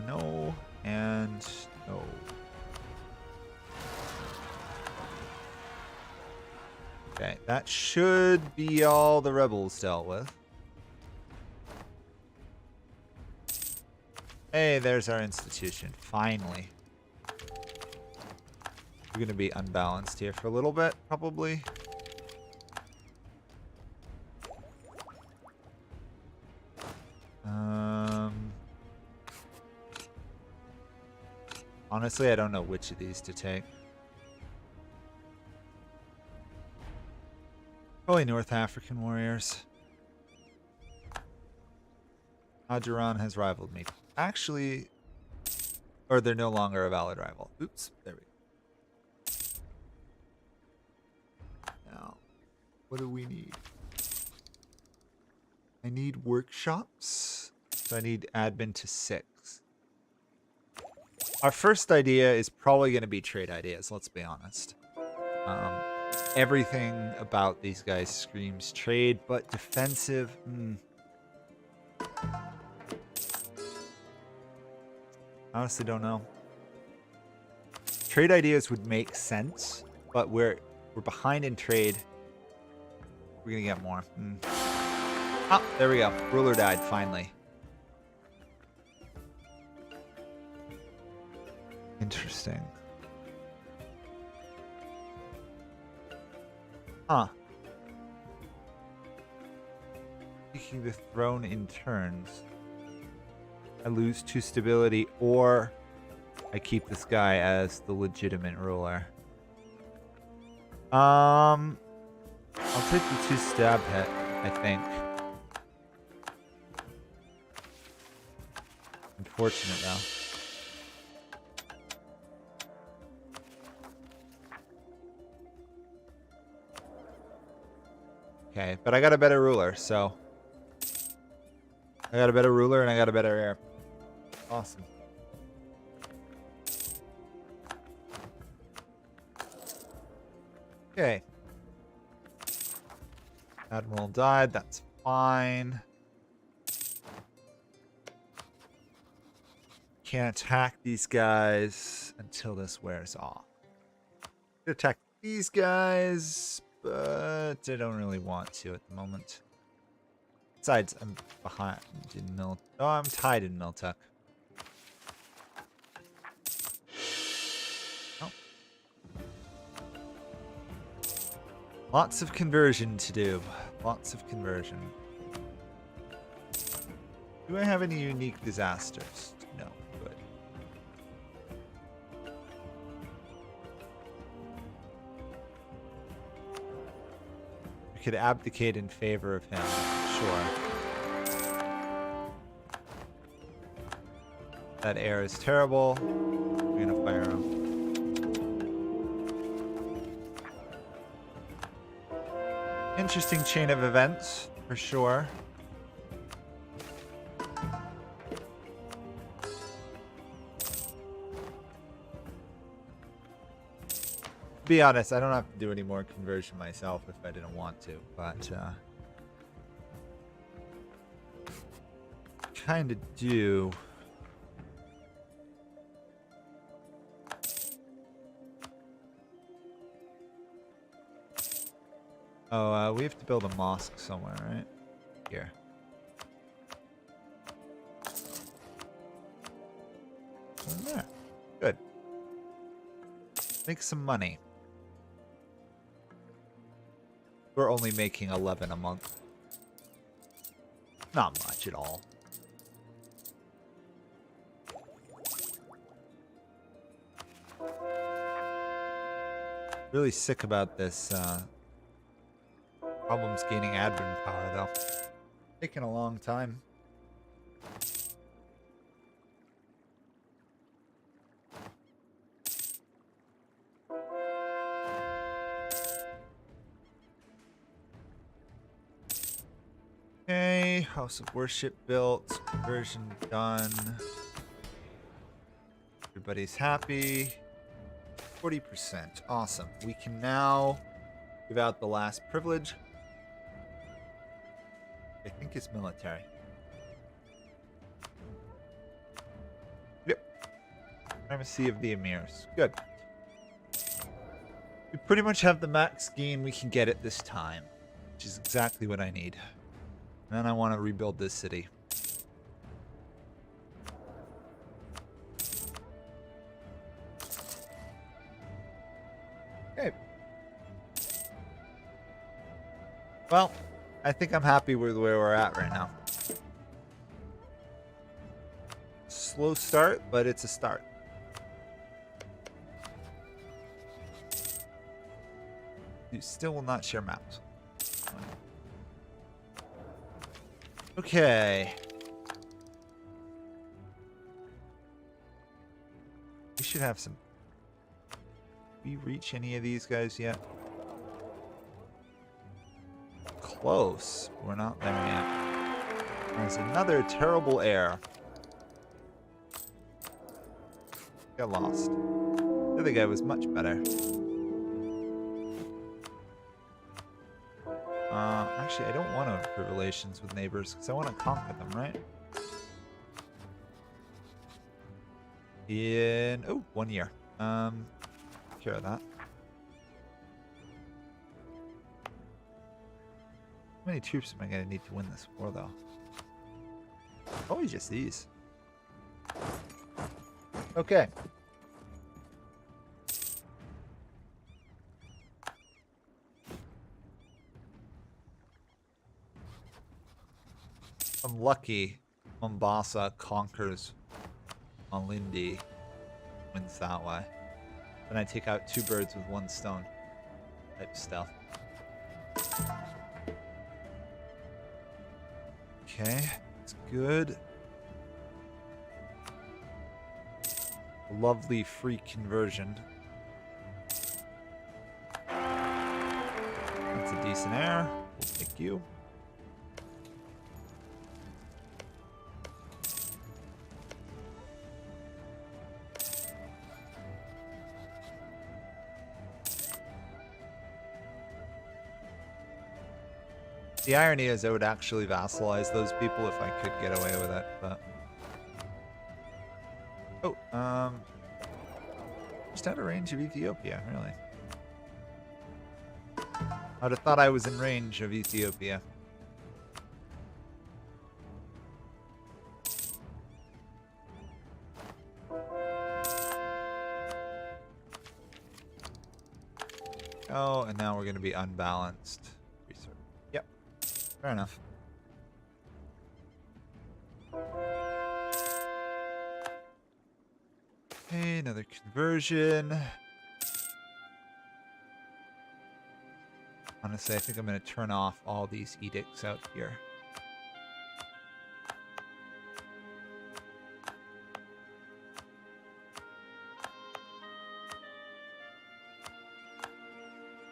No, and no. Okay, that should be all the rebels dealt with. Hey, there's our institution. Finally. We're going to be unbalanced here for a little bit, probably. Honestly, I don't know which of these to take. Probably North African warriors. Ajiran has rivaled me. Actually, or they're no longer a valid rival. Oops, there we go. Now, what do we need? I need workshops. So I need admin to 6. Our first idea is probably going to be trade ideas, let's be honest. Everything about these guys screams trade, but defensive... Honestly, don't know. Trade ideas would make sense, but we're behind in trade. We're gonna get more. Ah, there we go. Ruler died finally. Interesting. Huh. Taking the throne in turns. I lose 2 stability, or I keep this guy as the legitimate ruler. I'll take the 2 stab hit, I think. Unfortunate, though. Okay, but I got a better ruler, so... I got a better ruler and I got a better heir. Awesome. Okay. Admiral died, that's fine. Can't attack these guys until this wears off. Attack these guys, but I don't really want to at the moment. Besides, I'm behind in Mil. Oh, I'm tied in Miltuck. Oh. Lots of conversion to do. Lots of conversion. Do I have any unique disasters? No. Good. We could abdicate in favor of him. Sure. That air is terrible. We're gonna fire him. Interesting chain of events, for sure. To be honest, I don't have to do any more conversion myself if I didn't want to, but kind of do. Oh, we have to build a mosque somewhere, right? Here. There. Good. Make some money. We're only making 11 a month. Not much at all. Really sick about this problems gaining admin power, though. Taking a long time. Okay, House of Worship built, conversion done. Everybody's happy. 40%, awesome. We can now give out the last privilege. I think it's military. Yep. Primacy of the Emirs. Good. We pretty much have the max gain we can get at this time, which is exactly what I need. And then I want to rebuild this city. Okay. Well, I think I'm happy with where we're at right now. Slow start, but it's a start. You still will not share maps. Okay. We should have some... Did we reach any of these guys yet? Close. We're not there yet. There's another terrible air. Got lost. The other guy was much better. Actually, I don't want to improve relations with neighbors because I want to conquer them, right? In 1 year. Care of that. How many troops am I going to need to win this war, though? Probably just these. Okay. I'm lucky Mombasa conquers Malindi, wins that way. Then I take out 2 birds with 1 stone type stuff. Okay, it's good. Lovely free conversion. That's a decent air. We'll take you. The irony is I would actually vassalize those people if I could get away with it, but... Oh, just out of range of Ethiopia, really. I'd have thought I was in range of Ethiopia. Oh, and now we're going to be unbalanced. Yep, fair enough. Okay, another conversion. Honestly, I think I'm going to turn off all these edicts out here.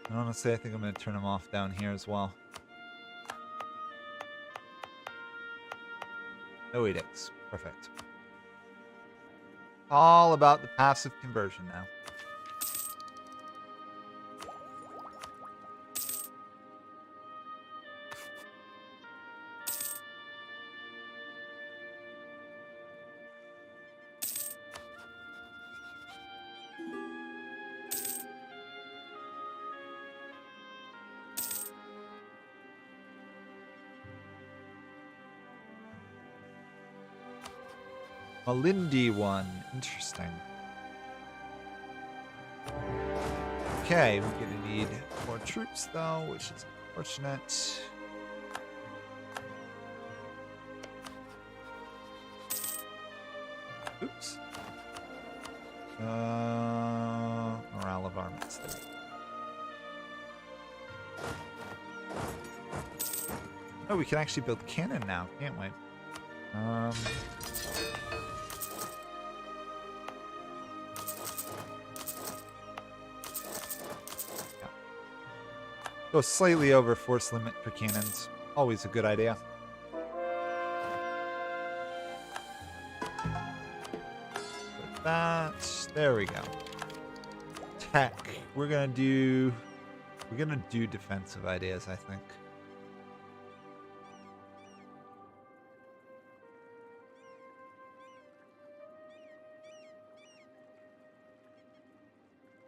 And honestly, I think I'm going to turn them off down here as well. No edicts. Perfect. All about the passive conversion now. Malindi one. Interesting. Okay, we're gonna need more troops though, which is unfortunate. Oops. Morale of armies. There we go. Oh, we can actually build cannon now, can't we? Yeah. Go slightly over force limit for cannons. Always a good idea. Put that. There we go. Tech. We're gonna do defensive ideas, I think.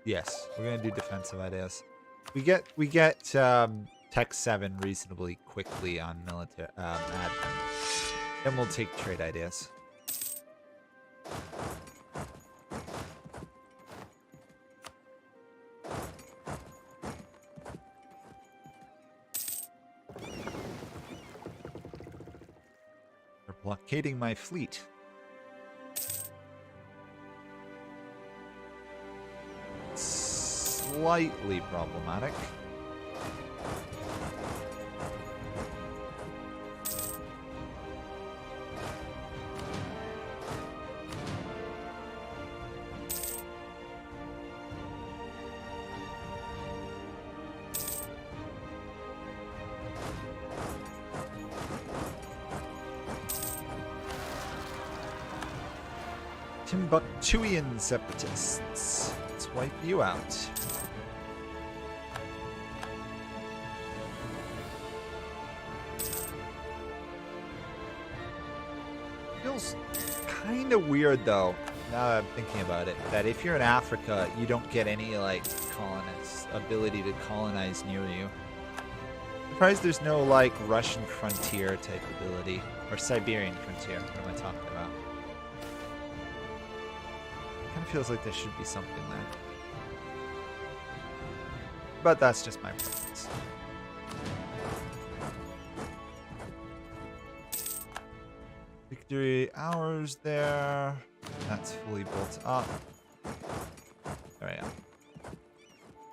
Yes, we're gonna do defensive ideas. We get tech 7 reasonably quickly on military admin. Then we'll take trade ideas. They're blockading my fleet. Slightly problematic. Timbuktuian separatists. Let's wipe you out. Feels kind of weird though, now that I'm thinking about it, that if you're in Africa, you don't get any like ability to colonize near you. I'm surprised there's no like Russian frontier type ability, or Siberian frontier. What am I talking about? Kind of feels like there should be something there, but that's just my preference. Victory hours there. That's fully built up. There we go.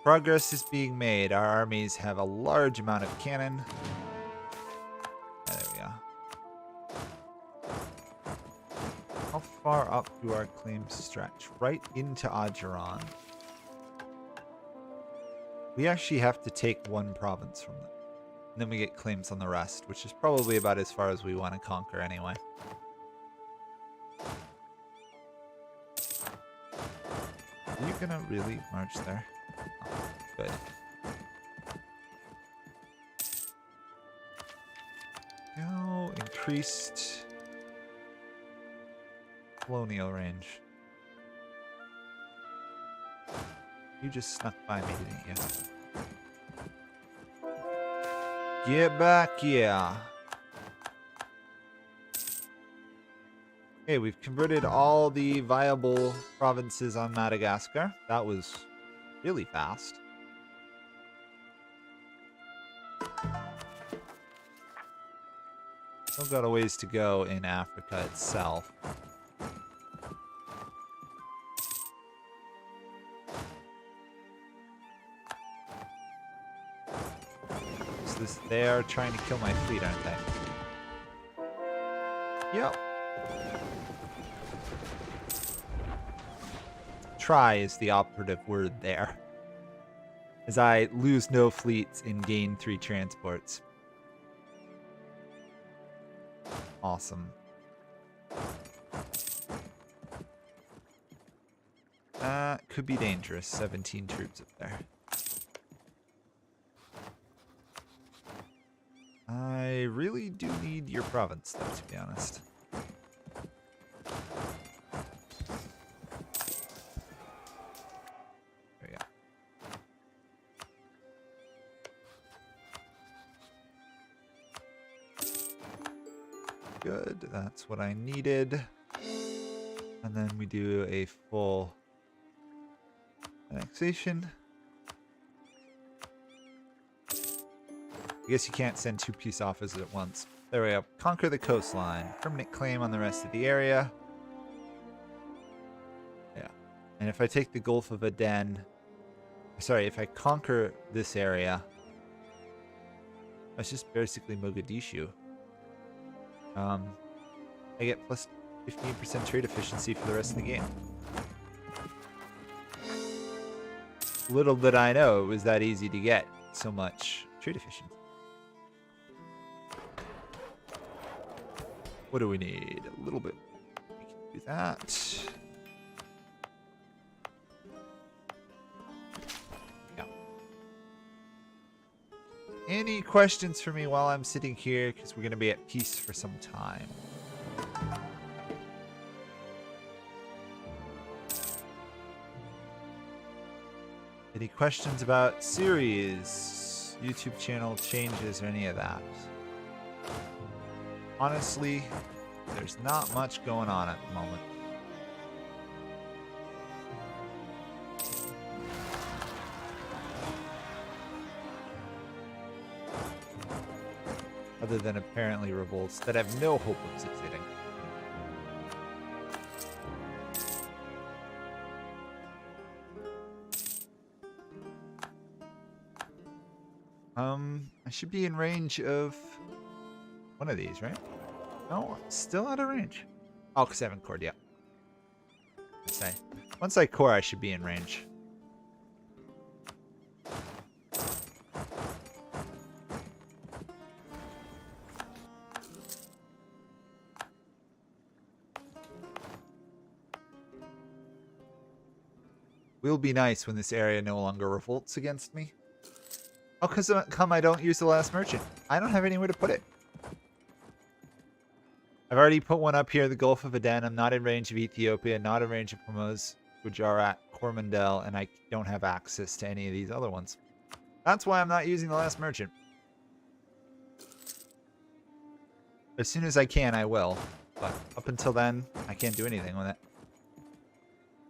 Progress is being made. Our armies have a large amount of cannon. Yeah, there we go. How far up do our claims stretch? Right into Ajiran. We actually have to take one province from them. And then we get claims on the rest, which is probably about as far as we want to conquer anyway. Are you gonna really march there? Oh, good. Now increased colonial range. You just snuck by me, didn't you? Get back, yeah. Okay, we've converted all the viable provinces on Madagascar. That was really fast. Still got a ways to go in Africa itself. They are trying to kill my fleet, aren't they? Yep. Try is the operative word there. As I lose no fleets and gain 3 transports. Awesome. Could be dangerous. 17 troops up there. I really do need your province, though, to be honest. There we go. Good, that's what I needed. And then we do a full annexation. I guess you can't send 2 peace offers at once. There we go. Conquer the coastline. Permanent claim on the rest of the area. Yeah. And if I take the Gulf of Aden... Sorry, if I conquer this area... That's just basically Mogadishu. I get plus 15% trade efficiency for the rest of the game. Little did I know it was that easy to get so much trade efficiency. What do we need? A little bit. We can do that. Yeah. Any questions for me while I'm sitting here? Because we're going to be at peace for some time. Any questions about series, YouTube channel changes, or any of that? Honestly, there's not much going on at the moment. Other than apparently revolts that have no hope of succeeding. I should be in range of one of these, right? No, still out of range. Oh, because I haven't cored yet. Once I core, I should be in range. Will be nice when this area no longer revolts against me. Oh, because come I don't use the last merchant. I don't have anywhere to put it. I've already put one up here, the Gulf of Aden. I'm not in range of Ethiopia, not in range of Hormuz, Gujarat, Coromandel, and I don't have access to any of these other ones. That's why I'm not using the last merchant. As soon as I can, I will. But up until then, I can't do anything with it.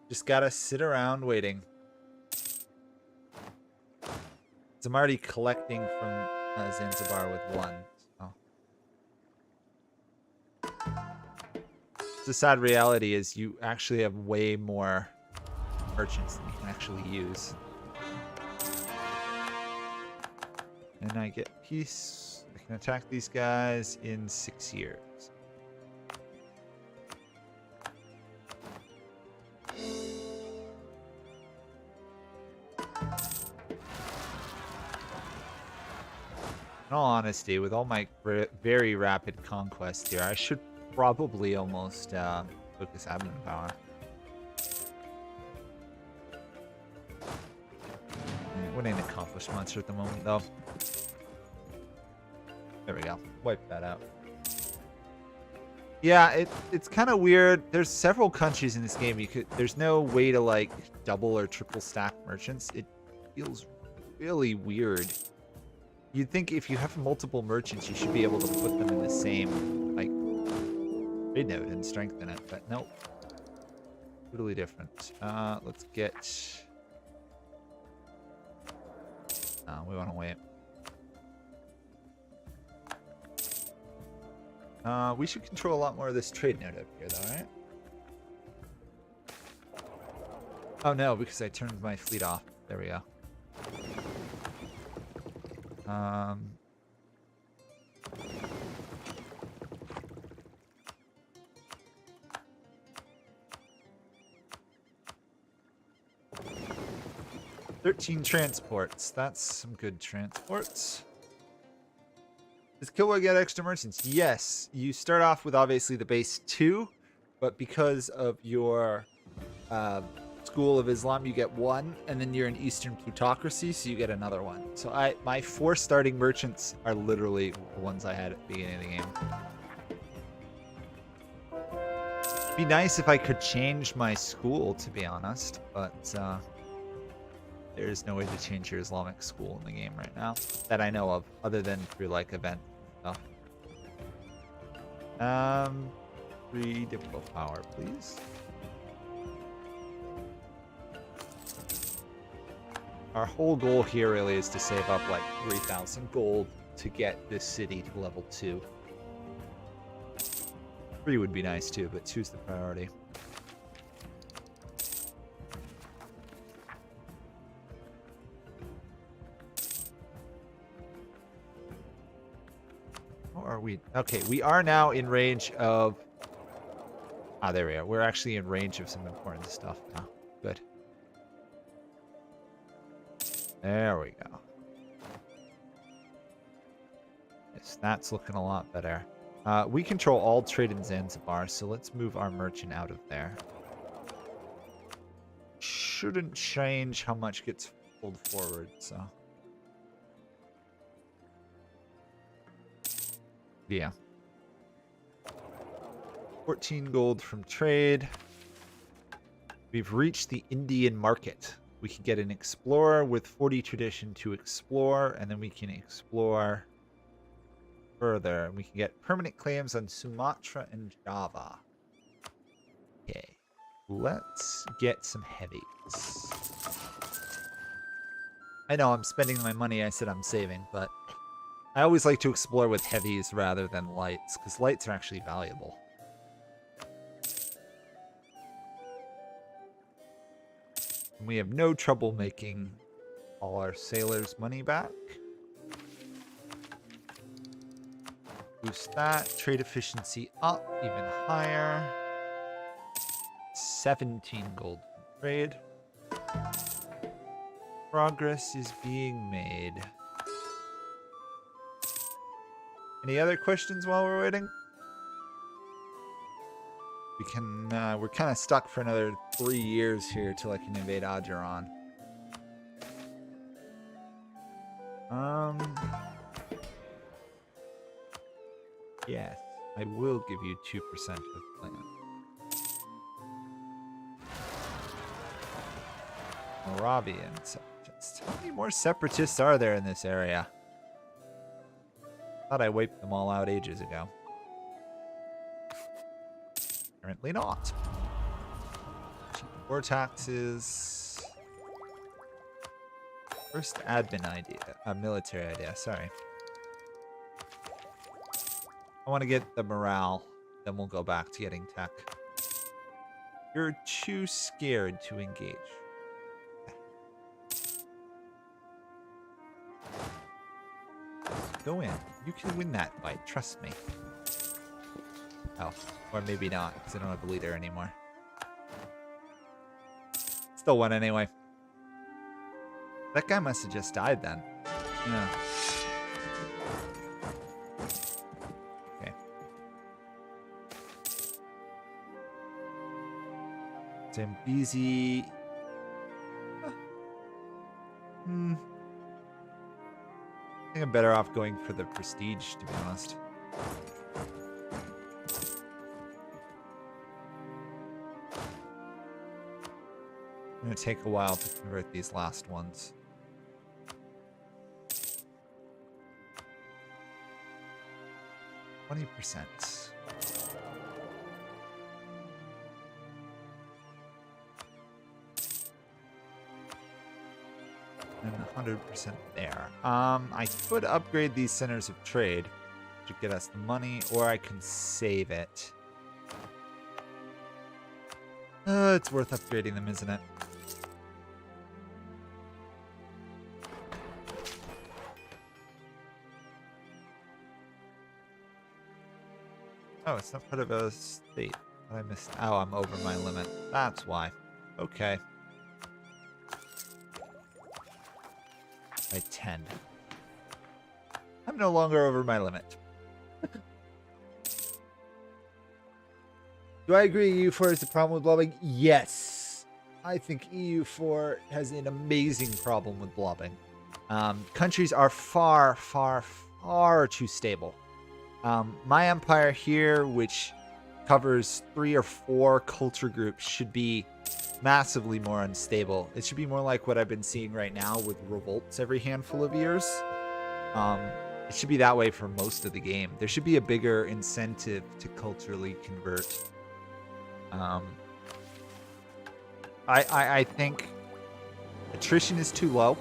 Just gotta sit around waiting. I'm already collecting from Zanzibar with one. So. The sad reality is you actually have way more merchants than you can actually use. And I get peace. I can attack these guys in 6 years. In all honesty, with all my very rapid conquest here, I should probably almost focus admin power. What ain't accomplished much at the moment, though. There we go. Wipe that out. Yeah, it's kind of weird. There's several countries in this game. There's no way to like double or triple stack merchants. It feels really weird. You'd think if you have multiple merchants, you should be able to put them in the same, like, trade node and strengthen it, but nope. Totally different. Let's get... we want to wait. We should control a lot more of this trade node up here, though, right? Oh, no, because I turned my fleet off. There we go. 13 transports. That's some good transports. Does Kilwa get extra merchants? Yes. You start off with obviously the base 2, but because of your School of Islam, you get 1, and then you're an Eastern Plutocracy, so you get another 1. So my 4 starting merchants are literally the ones I had at the beginning of the game. It'd be nice if I could change my school, to be honest, but there's no way to change your Islamic school in the game right now that I know of, other than through like event stuff. 3 diplo power, please. Our whole goal here really is to save up like 3,000 gold to get this city to level 2. 3 would be nice too, but 2's the priority. How are we? Okay, we are now in range of... Ah, there we are. We're actually in range of some important stuff now. Good. There we go. Yes, that's looking a lot better. We control all trade in Zanzibar, so let's move our merchant out of there. Shouldn't change how much gets pulled forward, so... Yeah. 14 gold from trade. We've reached the Indian market. We can get an explorer with 40 tradition to explore, and then we can explore further. We can get permanent claims on Sumatra and Java. Okay. Let's get some heavies. I know I'm spending my money I said I'm saving, but I always like to explore with heavies rather than lights, because lights are actually valuable. And we have no trouble making all our sailors' money back. Boost that. Trade efficiency up even higher. 17 gold from trade. Progress is being made. Any other questions while we're waiting? We can, we're kind of stuck for another 3 years here till I can invade Ajiran. Yes, I will give you 2% of land. Moravian separatists. How many more separatists are there in this area? Thought I wiped them all out ages ago. Apparently not. More taxes. First admin idea. Military idea, sorry. I want to get the morale. Then we'll go back to getting tech. You're too scared to engage. Go in. You can win that fight. Trust me. Oh, or maybe not, because I don't have a leader anymore. Still won anyway. That guy must have just died then. Yeah. Okay. Zambezi. I think I'm better off going for the prestige, to be honest. It's going to take a while to convert these last ones. %. And 100% there. I could upgrade these centers of trade to get us the money, or I can save it. It's worth upgrading them, isn't it? Oh, it's not part of a state. I missed. Oh, I'm over my limit. That's why. Okay. By 10. I'm no longer over my limit. Do I agree EU4 is the problem with blobbing? Yes. I think EU4 has an amazing problem with blobbing. Countries are far, far, far too stable. My empire here, which covers 3 or 4 culture groups, should be massively more unstable. It should be more like what I've been seeing right now with revolts every handful of years. It should be that way for most of the game. There should be a bigger incentive to culturally convert. I think Attrition is too low,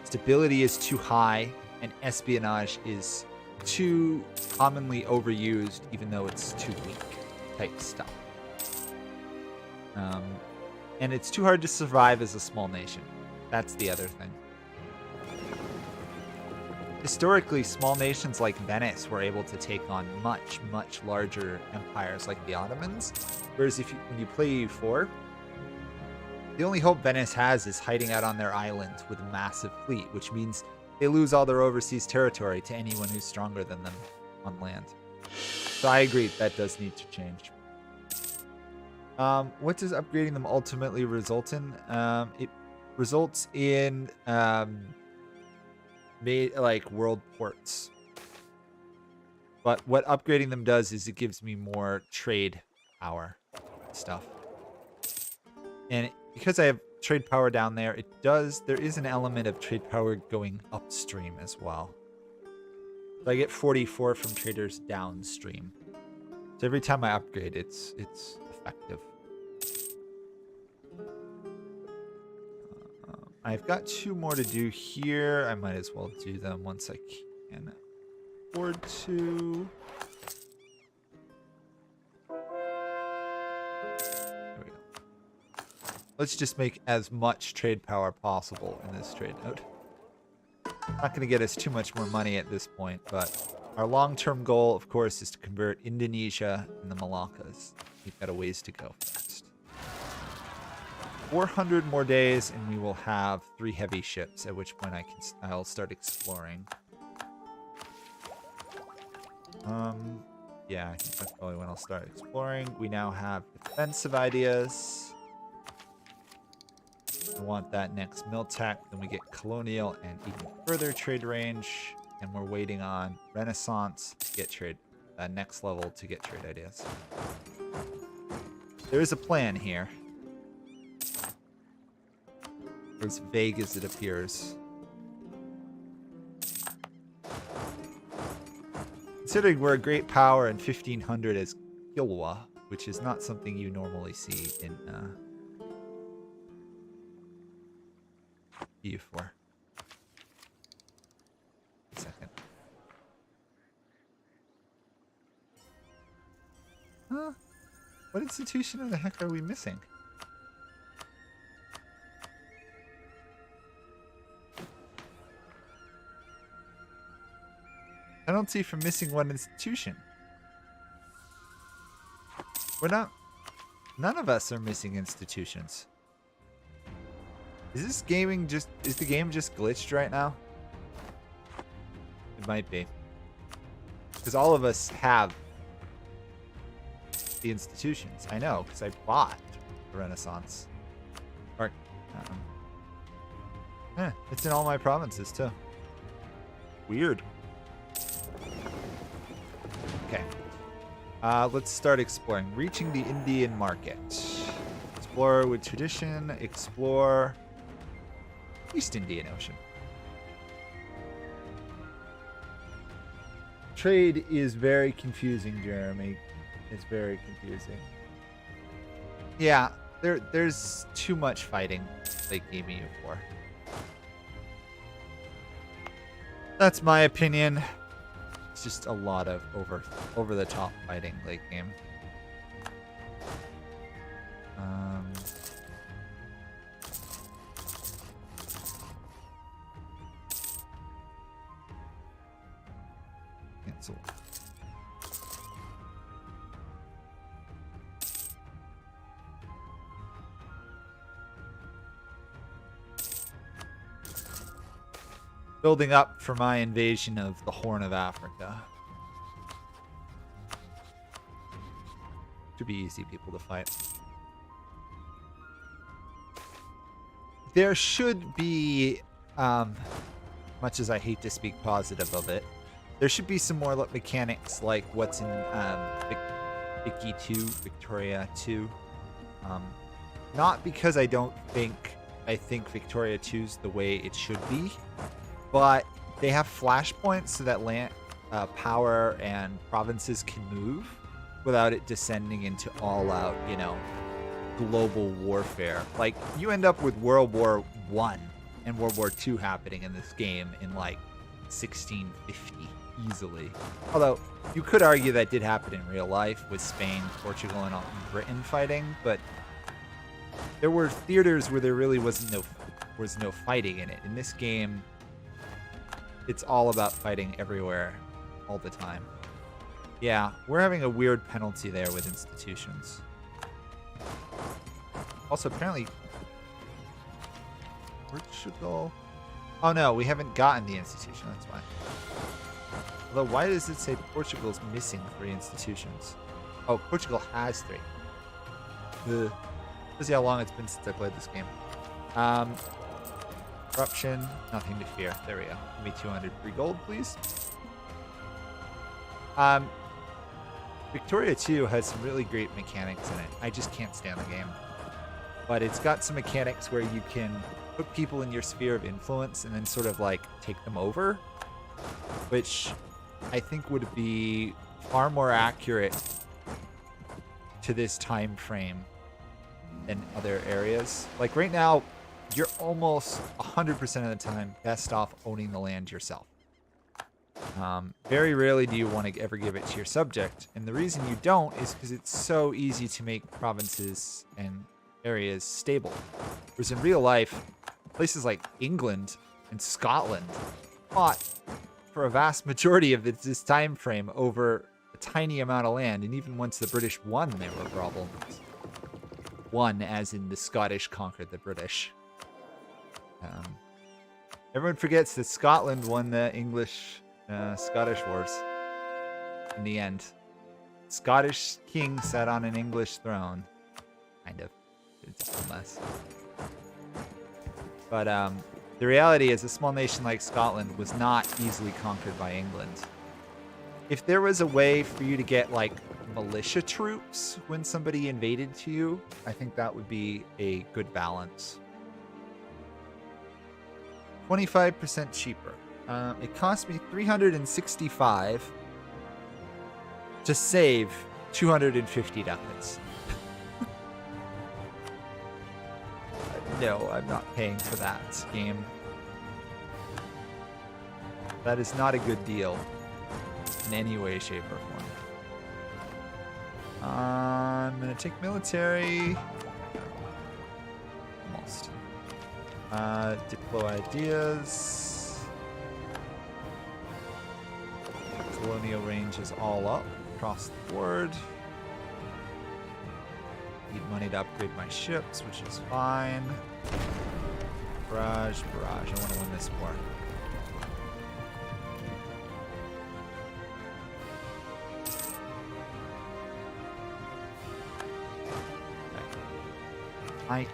stability is too high, and espionage is too commonly overused, even though it's too weak type stuff. And it's too hard to survive as a small nation. That's the other thing. Historically, small nations like Venice were able to take on much, much larger empires like the Ottomans. Whereas when you play EU4, the only hope Venice has is hiding out on their island with a massive fleet, which means they lose all their overseas territory to anyone who's stronger than them on land. So I agree, that does need to change. What does upgrading them ultimately result in? It results in world ports. But what upgrading them does is it gives me more trade power stuff. And because I have trade power down there, there is an element of trade power going upstream as well. So I get 44 from traders downstream. So every time I upgrade, it's effective. I've got 2 more to do here. I might as well do them once I can afford to. There we go. Let's just make as much trade power possible in this trade node. Not going to get us too much more money at this point, but our long-term goal, of course, is to convert Indonesia and the Moluccas. We've got a ways to go first. 400 more days, and we will have 3 heavy ships. At which point I'll start exploring. Yeah, I think that's probably when I'll start exploring. We now have defensive ideas. I want that next Miltech. Then we get colonial and even further trade range. And we're waiting on Renaissance to get trade, next level to get trade ideas. There is a plan here. As vague as it appears. Considering we're a great power and 1500 as Kilwa, which is not something you normally see in EU4. A second. Huh? What institution in the heck are we missing? I don't see from missing one institution. None of us are missing institutions. Is the game just glitched right now? It might be. Because all of us have the institutions. I know, because I bought the Renaissance. Or, it's in all my provinces too. Weird. Okay. Let's start exploring. Reaching the Indian market. Explore with tradition. Explore East Indian Ocean. Trade is very confusing, Jeremy. It's very confusing. Yeah, there's too much fighting late game EU4. That's my opinion. It's just a lot of over the top fighting late game. Cancel. Building up for my invasion of the Horn of Africa. Should be easy people to fight. There should be, much as I hate to speak positive of it, there should be some more mechanics like what's in Vicky 2, Victoria 2. Not because I think Victoria 2's the way it should be, but they have flashpoints so that land, power and provinces can move without it descending into all-out, global warfare. Like, you end up with World War I and World War II happening in this game in, like, 1650 easily. Although, you could argue that did happen in real life with Spain, Portugal, and Britain fighting, but there were theaters where there really was no fighting in it. In this game, it's all about fighting everywhere, all the time. Yeah, we're having a weird penalty there with institutions. Also, apparently, Portugal. Oh no, we haven't gotten the institution. That's why. Although, why does it say Portugal's missing 3 institutions? Oh, Portugal has 3. Ugh. Let's see how long it's been since I played this game. Corruption, nothing to fear. There we go. Give me 200 free gold, please. Victoria 2 has some really great mechanics in it. I just can't stand the game. But it's got some mechanics where you can put people in your sphere of influence and then sort of like take them over, which I think would be far more accurate to this time frame than other areas. Like right now, you're almost 100% of the time best off owning the land yourself. Very rarely do you want to ever give it to your subject, and the reason you don't is because it's so easy to make provinces and areas stable. Whereas in real life, places like England and Scotland fought for a vast majority of this time frame over a tiny amount of land, and even once the British won, there were problems. Won, as in the Scottish conquered the British. Everyone forgets that Scotland won the English-Scottish Wars in the end. Scottish king sat on an English throne. Kind of. It's a mess. But the reality is a small nation like Scotland was not easily conquered by England. If there was a way for you to get, like, militia troops when somebody invaded to you, I think that would be a good balance. 25% cheaper. It cost me 365 to save 250 ducats. No, I'm not paying for that game. That is not a good deal in any way, shape, or form. I'm gonna take military. Almost. Deploy ideas. Colonial range is all up across the board. Need money to upgrade my ships, which is fine. Barrage. I want to win this war. I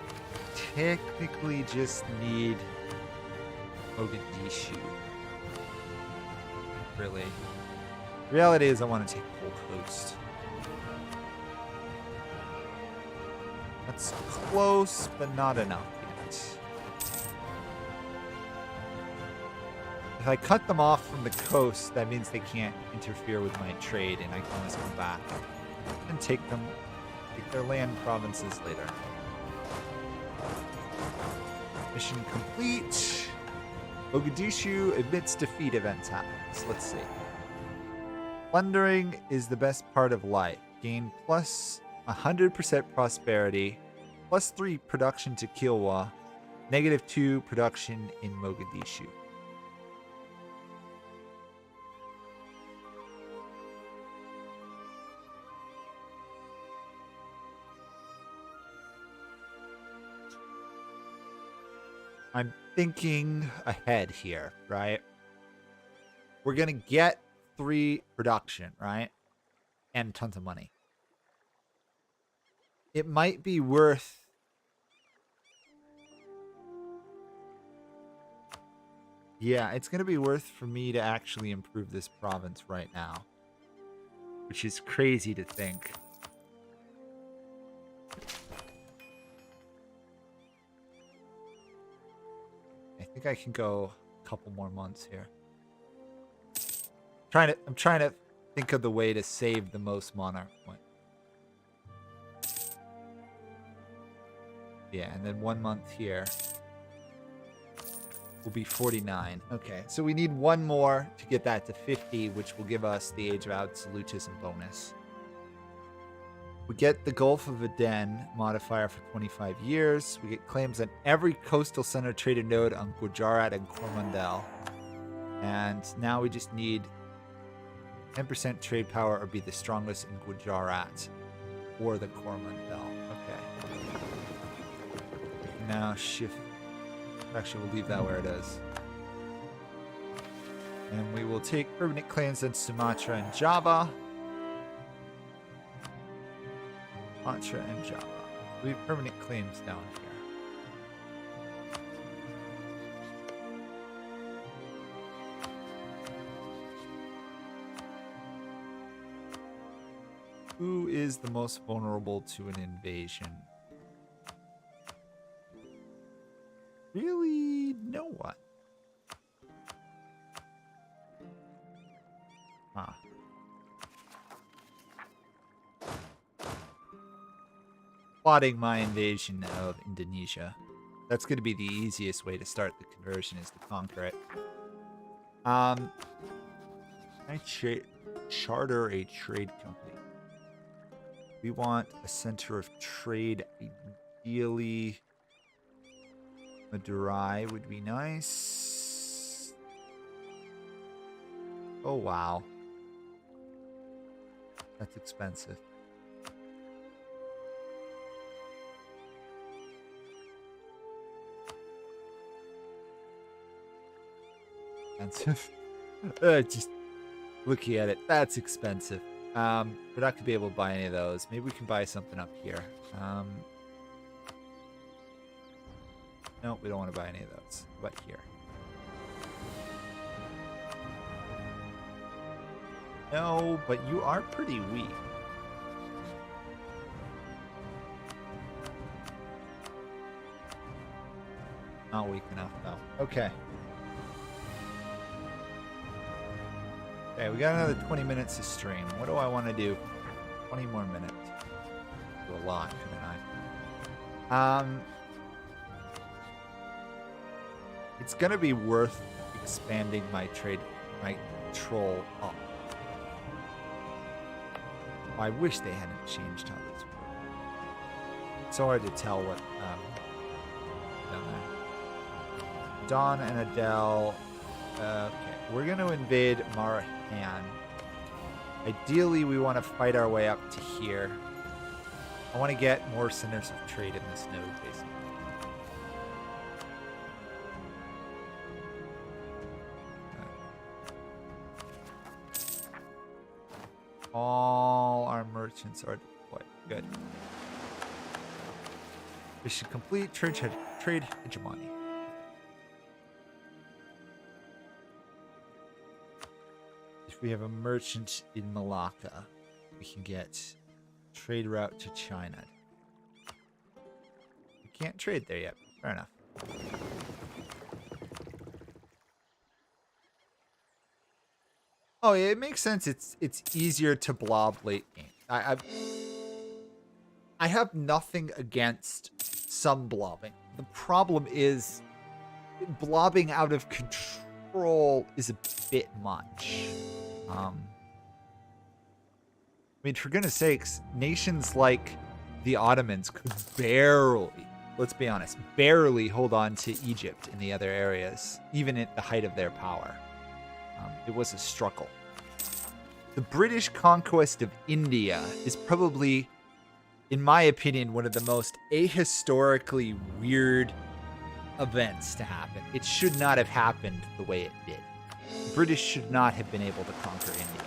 technically just need Mogadishu. Really. Reality is I want to take the whole coast. That's close, but not enough yet. If I cut them off from the coast, that means they can't interfere with my trade, and I can always come back and take their land provinces later. Mission complete. Mogadishu admits defeat events happens. Let's see. Plundering is the best part of life. Gain plus 100% prosperity, plus 3 production to Kilwa, -2 production in Mogadishu. I'm thinking ahead here, right? We're going to get 3 production, right? And tons of money. It might be worth... Yeah, it's going to be worth for me to actually improve this province right now. Which is crazy to think. I think I can go a couple more months here. I'm trying to think of the way to save the most monarch point. Yeah, and then 1 month here will be 49. Okay, so we need one more to get that to 50, which will give us the Age of Absolutism bonus. We get the Gulf of Aden modifier for 25 years. We get claims on every coastal center traded node on Gujarat and Coromandel. And now we just need 10% trade power or be the strongest in Gujarat or the Coromandel. Okay. Now shift. Actually, we'll leave that where it is. And we will take permanent claims in Sumatra and Java. Sumatra and Java. We have permanent claims down here. Who is the most vulnerable to an invasion? Really? No one. Huh. Plotting my invasion of Indonesia. That's going to be the easiest way to start the conversion, is to conquer it. I charter a trade company. We want a center of trade. Ideally, Madurai would be nice. Oh, wow. That's expensive. Expensive. Just looking at it, that's expensive. We're not going to be able to buy any of those. Maybe we can buy something up here. No, we don't want to buy any of those. What here? No, but you are pretty weak. Not weak enough, though. Okay. Okay, we got another 20 minutes to stream. What do I want to do? 20 more minutes. Do a lot, couldn't I? It's gonna be worth expanding my troll up. Oh, I wish they hadn't changed how this worked. It's so hard to tell what down there. Dawn and Adele. Okay, we're gonna invade Marahan. Ideally, we want to fight our way up to here. I want to get more centers of trade in this node, basically. All our merchants are deployed. Good. We should complete trade hegemony. If we have a merchant in Malacca, we can get trade route to China. We can't trade there yet. Fair enough. Oh, yeah, it makes sense. It's easier to blob late game. I have nothing against some blobbing. The problem is blobbing out of control is a bit much. I mean, for goodness sakes, nations like the Ottomans could barely, let's be honest, barely hold on to Egypt and the other areas, even at the height of their power. It was a struggle. The British conquest of India is probably, in my opinion, one of the most ahistorically weird events to happen. It should not have happened the way it did. The British should not have been able to conquer India.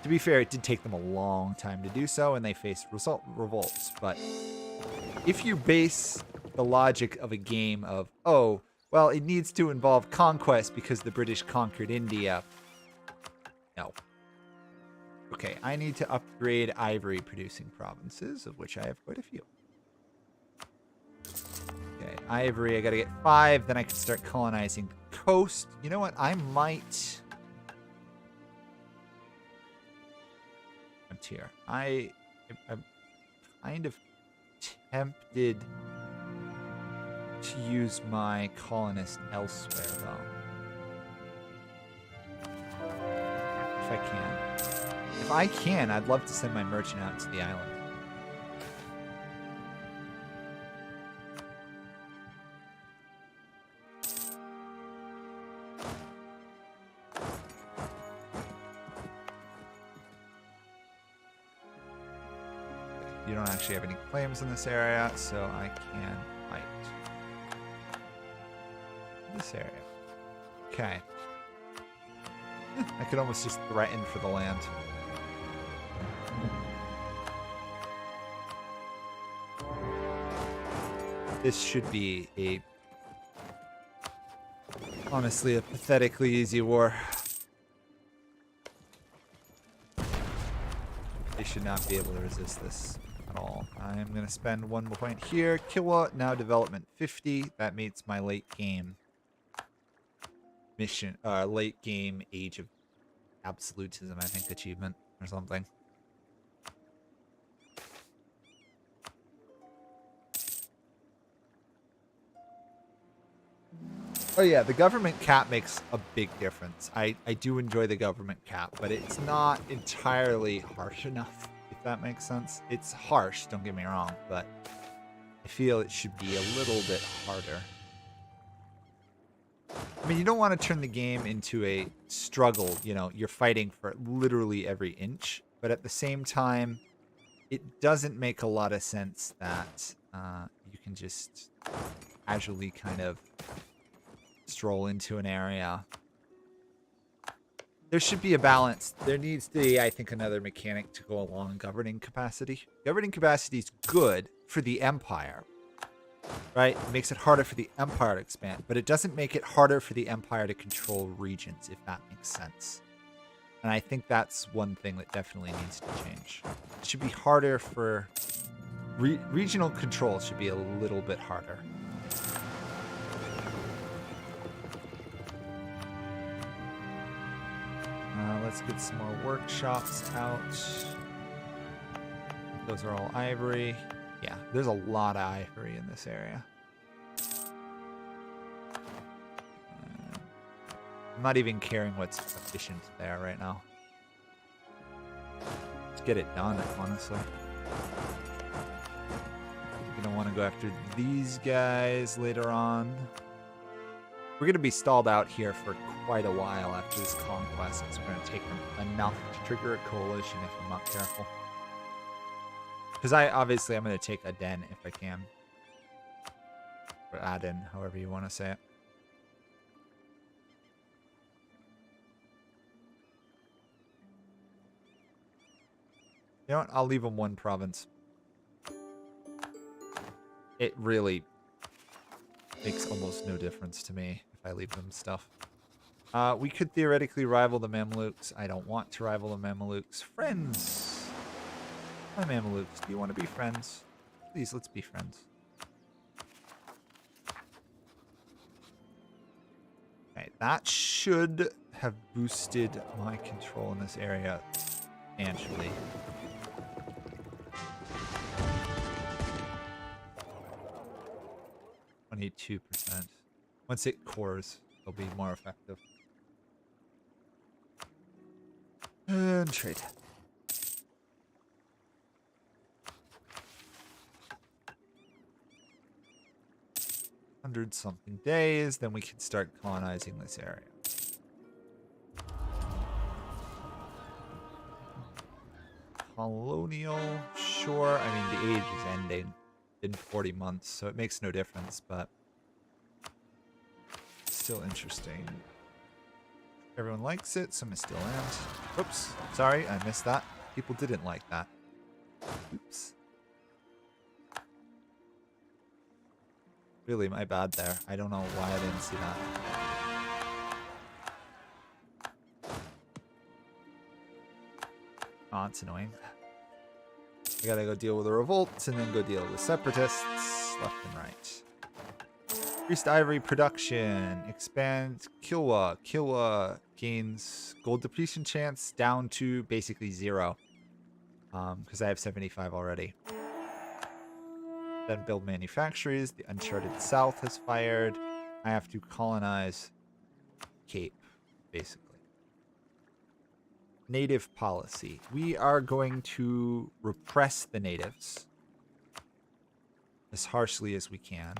To be fair, it did take them a long time to do so, and they faced revolts. But if you base the logic of a game of, oh, well, it needs to involve conquest because the British conquered India. No. Okay, I need to upgrade ivory producing provinces, of which I have quite a few. Okay, ivory, I gotta get 5, then I can start colonizing the coast. You know what, I might... Frontier. I'm kind of tempted to use my colonist elsewhere, though. If I can. If I can, I'd love to send my merchant out to the island. You don't actually have any claims in this area, so I can fight this area. Okay. I could almost just threaten for the land. This should be honestly, a pathetically easy war. They should not be able to resist this at all. I'm going to spend 1 point here. Kilwa, now development 50. That meets my late game mission, late game Age of Absolutism, I think, achievement or something. Oh yeah, the government cap makes a big difference. I do enjoy the government cap, but it's not entirely harsh enough, if that makes sense. It's harsh, don't get me wrong, but I feel it should be a little bit harder. I mean, you don't want to turn the game into a struggle, you know, you're fighting for literally every inch, but at the same time, it doesn't make a lot of sense that you can just casually kind of stroll into an area. There should be a balance. There needs to be, I think, another mechanic to go along governing capacity. Governing capacity is good for the empire, right? It makes it harder for the empire to expand, but it doesn't make it harder for the empire to control regions, if that makes sense. And I think that's one thing that definitely needs to change. It should be harder for regional control should be a little bit harder. Let's get some more workshops out. Those are all ivory. Yeah, there's a lot of ivory in this area. I'm not even caring what's efficient there right now. Let's get it done, honestly. You're gonna want to go after these guys later on. We're going to be stalled out here for quite a while after this conquest. It's going to take them enough to trigger a coalition if I'm not careful. Because I'm going to take a den if I can. Or Aden, however you want to say it. You know what? I'll leave them 1 province. It really makes almost no difference to me if I leave them stuff. We could theoretically rival the Mamluks. I don't want to rival the Mamluks. Friends! Hi, Mamluks. Do you want to be friends? Please, let's be friends. Okay, that should have boosted my control in this area substantially. 22%. Once it cores, it'll be more effective. And trade. 100-something days, then we can start colonizing this area. Colonial, sure. I mean, the age is ending in 40 months, so it makes no difference, but still interesting. Everyone likes it, some is still land. Oops, sorry, I missed that. People didn't like that. Oops. Really, my bad there. I don't know why I didn't see that. Oh, it's annoying. I gotta go deal with the revolts and then go deal with separatists left and right. Increased ivory production. Expand Kilwa. Kilwa gains gold depletion chance down to basically 0. Because I have 75 already. Then build manufactories. The Uncharted South has fired. I have to colonize Cape, basically. Native policy. We are going to repress the natives as harshly as we can.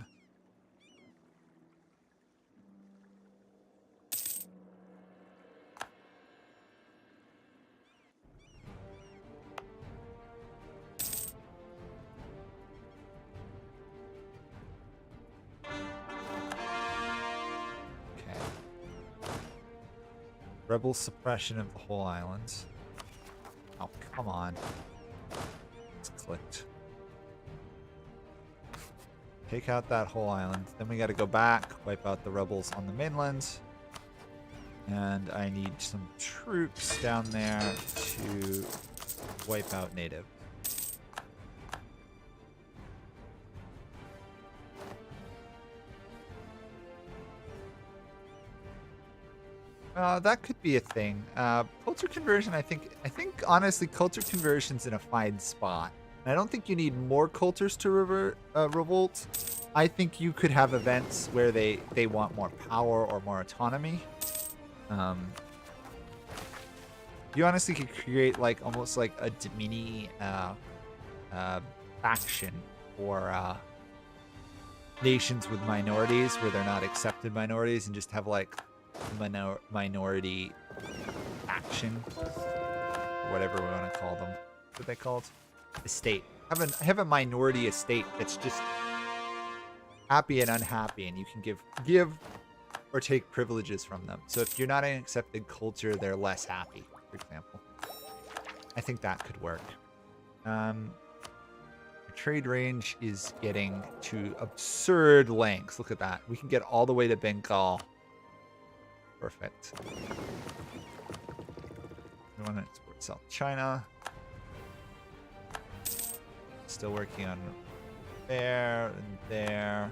Rebel suppression of the whole island. Oh, come on. It's clicked. Take out that whole island. Then we got to go back, wipe out the rebels on the mainland. And I need some troops down there to wipe out native. That could be a thing. Culture conversion, I think honestly, culture conversion's in a fine spot. And I don't think you need more cultures to revolt. I think you could have events where they want more power or more autonomy. You honestly could create like almost like a mini faction for nations with minorities where they're not accepted minorities, and just have like minority action, or whatever we want to call them. What are they called? Estate. Have a minority estate that's just happy and unhappy, and you can give or take privileges from them. So if you're not an accepted culture, they're less happy, for example. I think that could work. Our trade range is getting to absurd lengths. Look at that. We can get all the way to Bengal. Perfect. We want to export South China. Still working on there and there.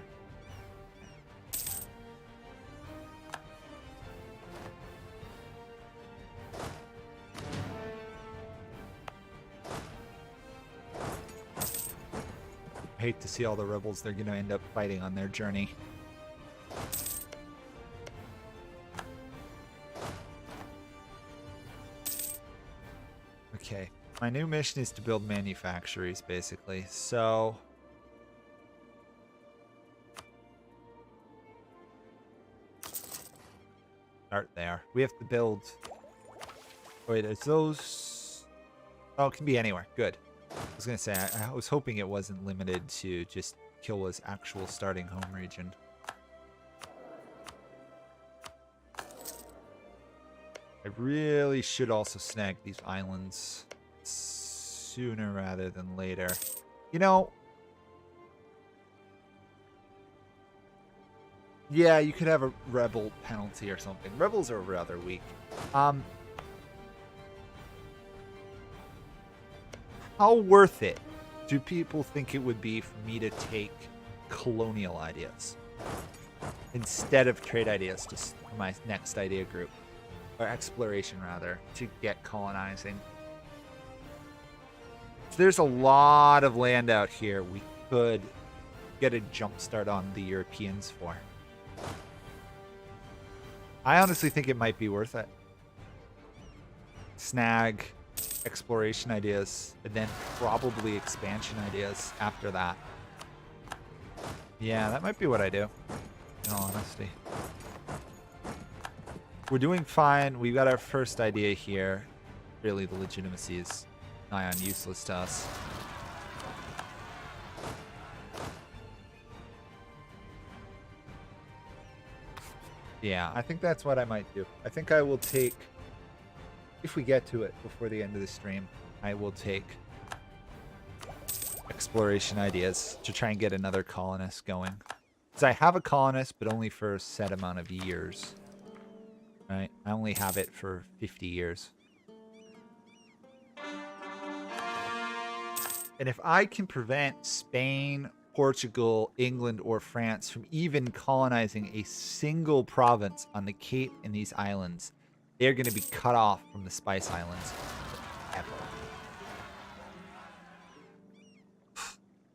I hate to see all the rebels they're going to end up fighting on their journey. Okay, my new mission is to build manufactories, basically. So start there. We have to build. Wait, is those? Oh, it can be anywhere. Good. I was gonna say I was hoping it wasn't limited to just Kilwa's actual starting home region. I really should also snag these islands sooner rather than later. You know, yeah, you could have a rebel penalty or something. Rebels are rather weak. How worth it do people think it would be for me to take colonial ideas instead of trade ideas, just for my next idea group? Or exploration, rather, to get colonizing. So there's a lot of land out here we could get a jump start on the Europeans for. I honestly think it might be worth it. Snag exploration ideas, and then probably expansion ideas after that. Yeah, that might be what I do, in all honesty. We're doing fine. We got our first idea here. Really, the legitimacy is nigh on useless to us. Yeah, I think that's what I might do. I think I will take, if we get to it before the end of the stream, I will take exploration ideas to try and get another colonist going. Because I have a colonist, but only for a set amount of years. Right? I only have it for 50 years. And if I can prevent Spain, Portugal, England, or France from even colonizing a single province on the Cape and these islands, they're going to be cut off from the Spice Islands forever.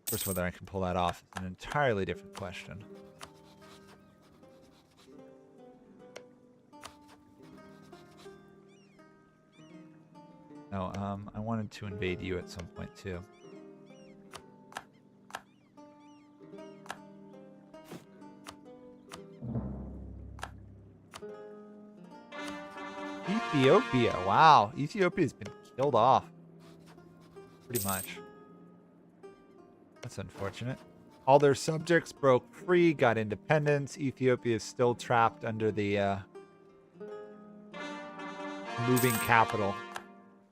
Of course, whether I can pull that off is an entirely different question. No, I wanted to invade you at some point too. Ethiopia. Wow. Ethiopia's been killed off. Pretty much. That's unfortunate. All their subjects broke free, got independence. Ethiopia is still trapped under the moving capital.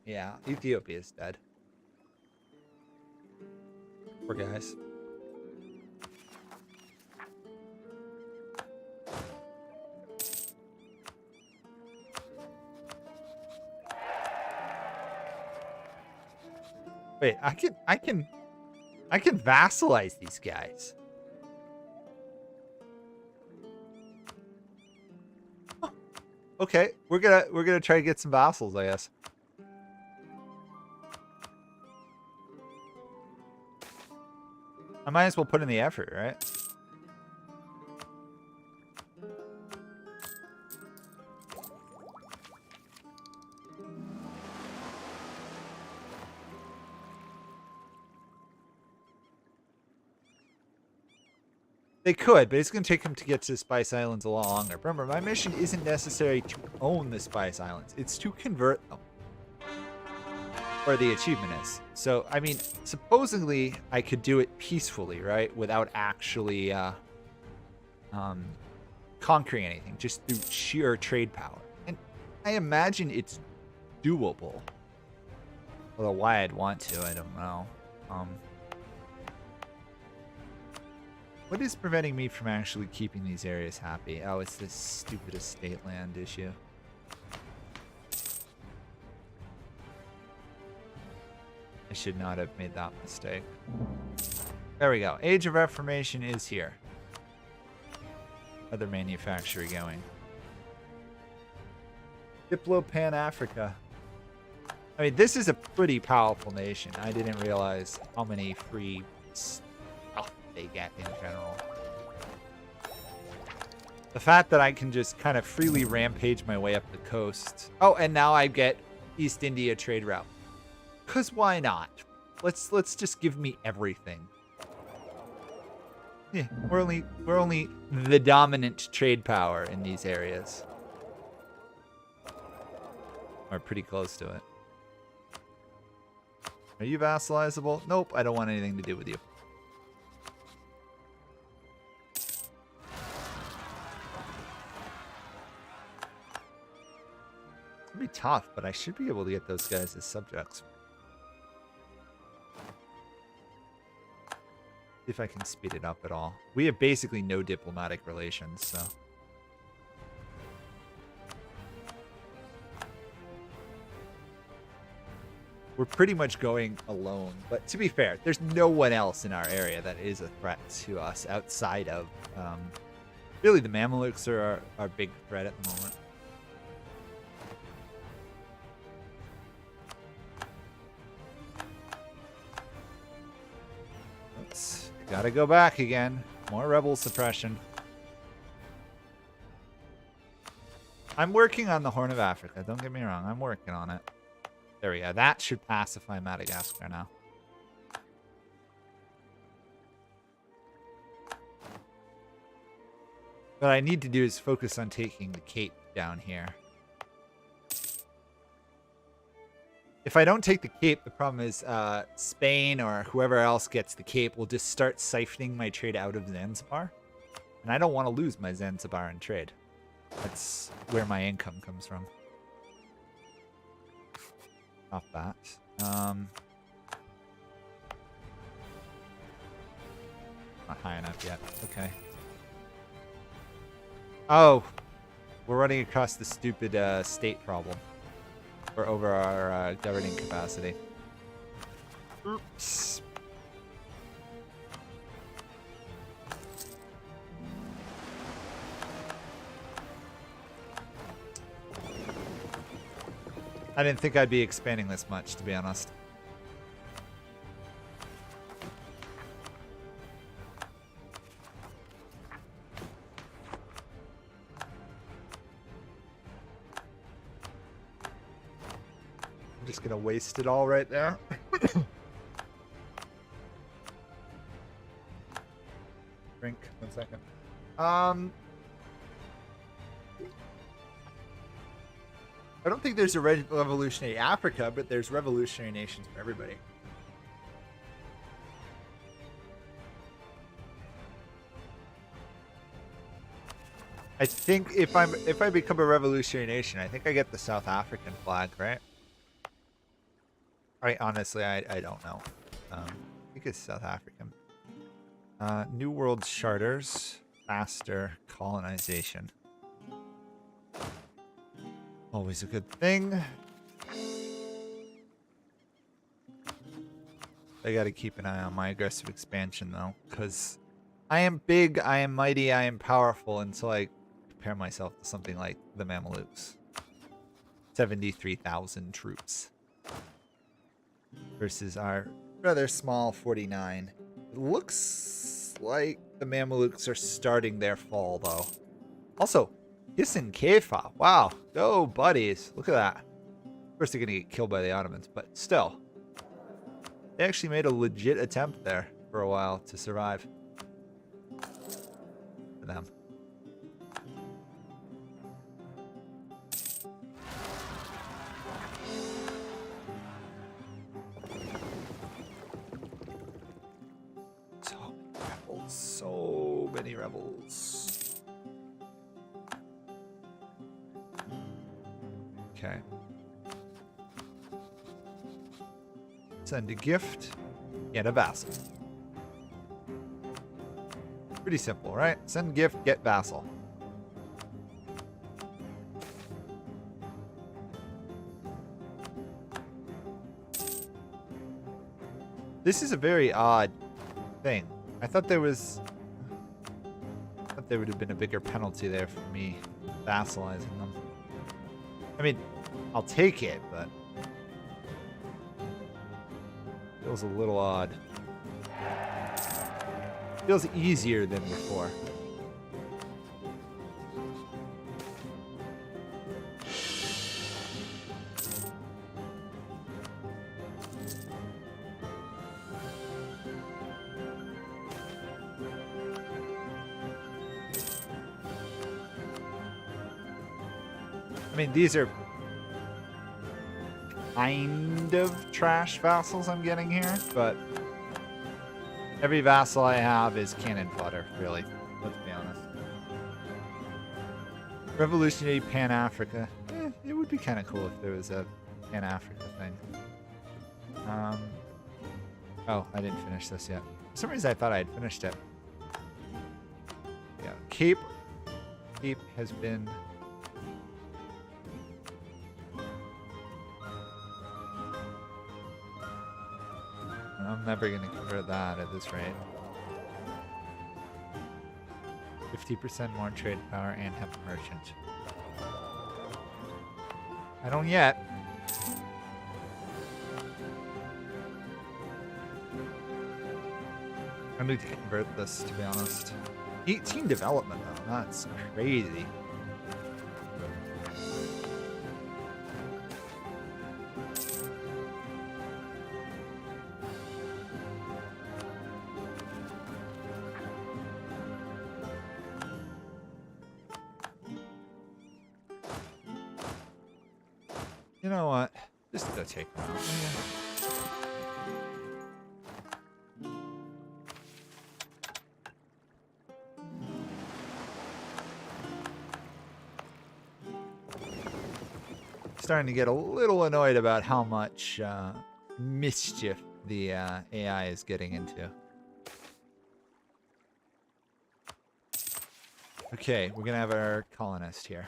Yeah, Ethiopia is dead. Poor guys. Wait, I can vassalize these guys. Oh, okay, we're gonna try to get some vassals, I guess. I might as well put in the effort, right? They could, but it's going to take them to get to the Spice Islands a lot longer. Remember, my mission isn't necessary to own the Spice Islands. It's to convert them. Where the achievement is. So, I mean, supposedly I could do it peacefully, right? Without actually conquering anything. Just through sheer trade power. And I imagine it's doable. Although why I'd want to, I don't know. What is preventing me from actually keeping these areas happy? Oh, it's this stupid estate land issue. I should not have made that mistake. There we go. Age of Reformation is here. Other manufacturer going. Diplo Pan Africa. I mean, this is a pretty powerful nation. I didn't realize how many free stuff they get in general. The fact that I can just kind of freely rampage my way up the coast. Oh, and now I get East India trade route. 'Cause why not? Let's just give me everything. Yeah, we're only the dominant trade power in these areas. Or pretty close to it. Are you vassalizable? Nope, I don't want anything to do with you. It'll be tough, but I should be able to get those guys as subjects. See if I can speed it up at all. We have basically no diplomatic relations, so. We're pretty much going alone. But to be fair, there's no one else in our area that is a threat to us outside of... really, the Mamelukes are our big threat at the moment. Oops. Gotta go back again. More rebel suppression. I'm working on the Horn of Africa. Don't get me wrong. I'm working on it. There we go. That should pacify Madagascar now. What I need to do is focus on taking the Cape down here. If I don't take the Cape, the problem is Spain or whoever else gets the Cape will just start siphoning my trade out of Zanzibar. And I don't want to lose my Zanzibar in trade. That's where my income comes from. Off that. Not high enough yet. Okay. Oh, we're running across the stupid state problem. We're over our governing capacity. Oops. I didn't think I'd be expanding this much, to be honest. I'm just gonna waste it all right there. Drink 1 second. I don't think there's a revolutionary Africa, but there's revolutionary nations for everybody. I think if I become a revolutionary nation, I think I get the South African flag, right? Honestly, I don't know. I think it's South African. New World Charters, faster colonization. Always a good thing. I gotta keep an eye on my aggressive expansion though, because I am big, I am mighty, I am powerful until I compare myself to something like the Mamelukes. 73,000 troops versus our rather small 49. It looks like the Mamelukes are starting their fall though. Also, Kisin Kefa. Wow. Go, buddies. Look at that. Of course, they're going to get killed by the Ottomans, but still. They actually made a legit attempt there for a while to survive. For them. So many rebels. So many rebels. Okay. Send a gift and a vassal. Pretty simple, right? Send gift, get vassal. This is a very odd thing. I thought there would have been a bigger penalty there for me vassalizing them. I mean, I'll take it, but feels a little odd. Feels easier than before. I mean, these are kind of trash vassals I'm getting here, but every vassal I have is cannon fodder, really. Let's be honest. Revolutionary Pan-Africa. It would be kind of cool if there was a Pan-Africa thing. Oh, I didn't finish this yet. For some reason I thought I had finished it. Yeah, Cape has been... I'm never going to convert that at this rate. 50% more trade power and have a merchant. I don't yet. I need to convert this, to be honest. 18 development, though. That's crazy. You know what? Just go take them out. Starting to get a little annoyed about how much mischief the AI is getting into. Okay, we're gonna have our colonist here.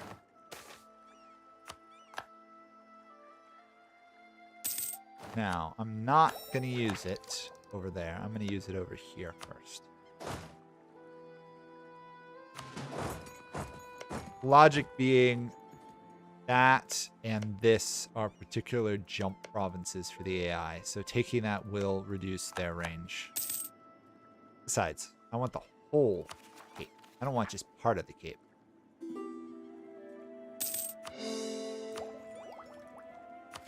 Now, I'm not going to use it over there. I'm going to use it over here first. Logic being that and this are particular jump provinces for the AI. So taking that will reduce their range. Besides, I want the whole cape. I don't want just part of the cape.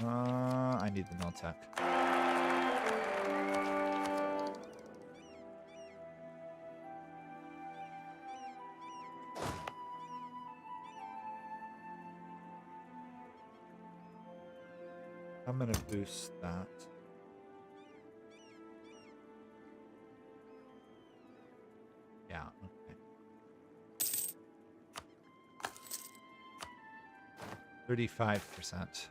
I I need the mill tech. I'm gonna boost that. Yeah, okay. 35%.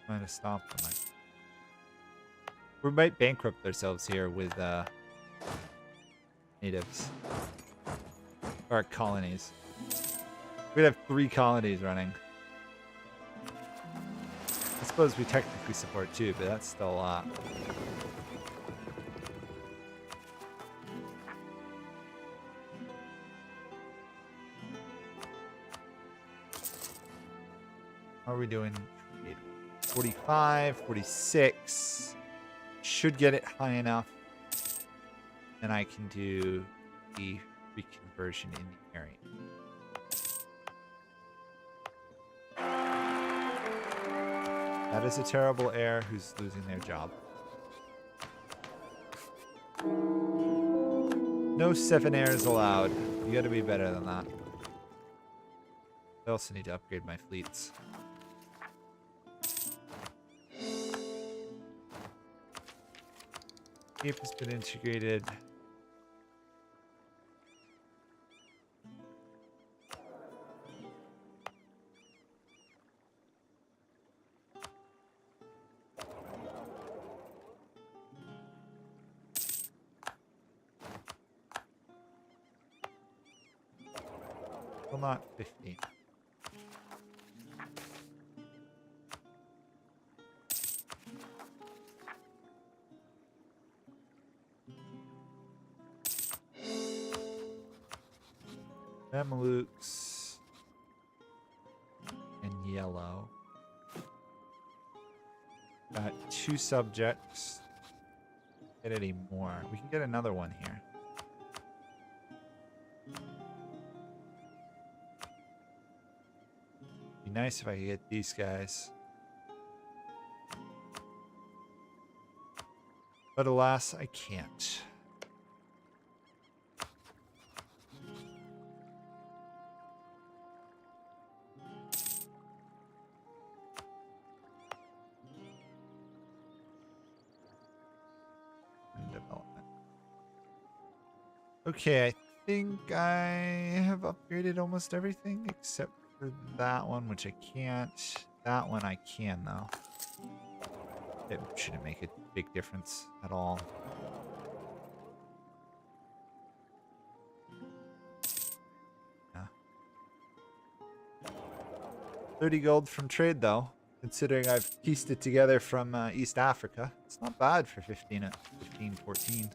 Trying to stop them. We might bankrupt ourselves here with natives. Or colonies. We'd have 3 colonies running. I suppose we technically support 2, but that's still a lot. How are we doing? 45, 46. Should get it high enough. Then I can do the reconversion in the area. That is a terrible heir who's losing their job. No 7 heirs allowed. You gotta be better than that. I also need to upgrade my fleets. Cape has been integrated. Well, not 15. Mamelukes and yellow. Got 2 subjects. Get any more? We can get another one here. Be nice if I could get these guys. But alas, I can't. Okay, I think I have upgraded almost everything except for that one, which I can't. That one I can, though. It shouldn't make a big difference at all. Yeah. 30 gold from trade, though, considering I've pieced it together from East Africa. It's not bad for 15 at 15, 14.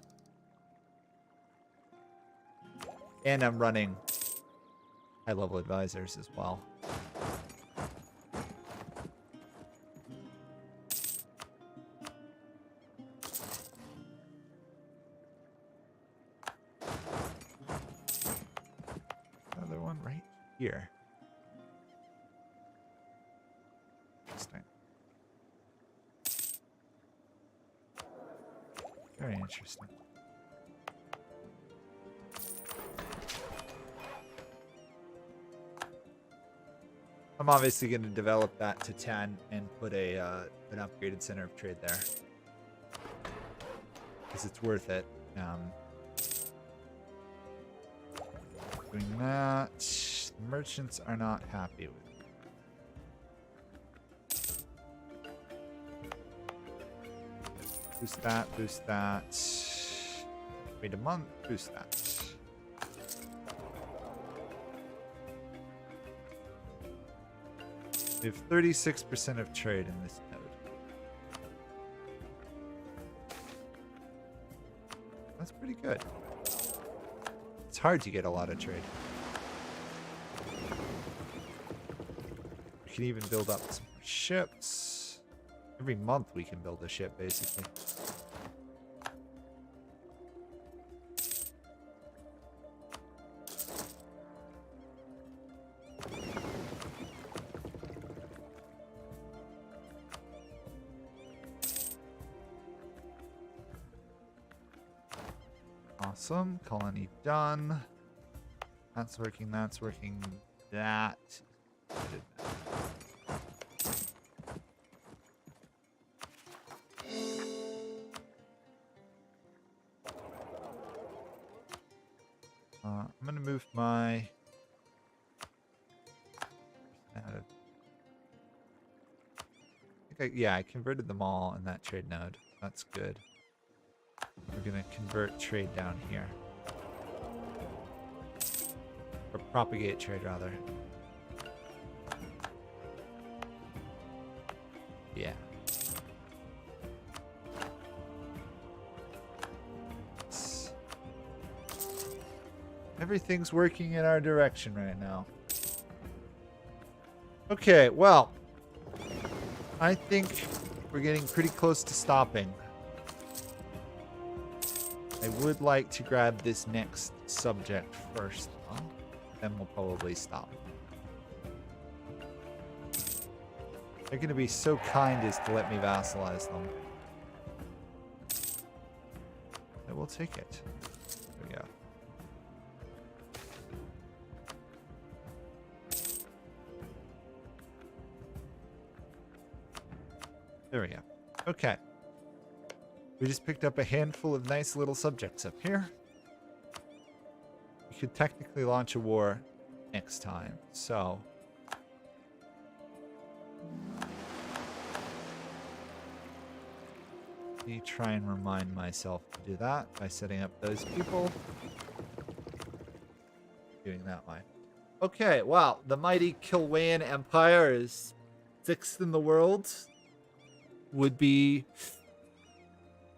And I'm running high-level advisors as well. Another one right here. Interesting. Very interesting. I'm obviously going to develop that to 10 and put a an upgraded center of trade there, because it's worth it. Doing that, merchants are not happy with it. Boost that, boost that. Wait a month, boost that. We have 36% of trade in this node. That's pretty good. It's hard to get a lot of trade. We can even build up some more ships. Every month we can build a ship, basically. Awesome. Colony done. That's working. That's working. That. I'm going to move my... I converted them all in that trade node. That's good. We're going to convert trade down here. Or propagate trade, rather. Yeah. Everything's working in our direction right now. Okay, well, I think we're getting pretty close to stopping. I would like to grab this next subject first, though. Then we'll probably stop. They're going to be so kind as to let me vassalize them. I will take it. There we go. There we go. Okay. We just picked up a handful of nice little subjects up here. We could technically launch a war next time, so... Let me try and remind myself to do that by setting up those people. Doing that way. Okay, well, the mighty Kilwayan Empire is 6th in the world. Would be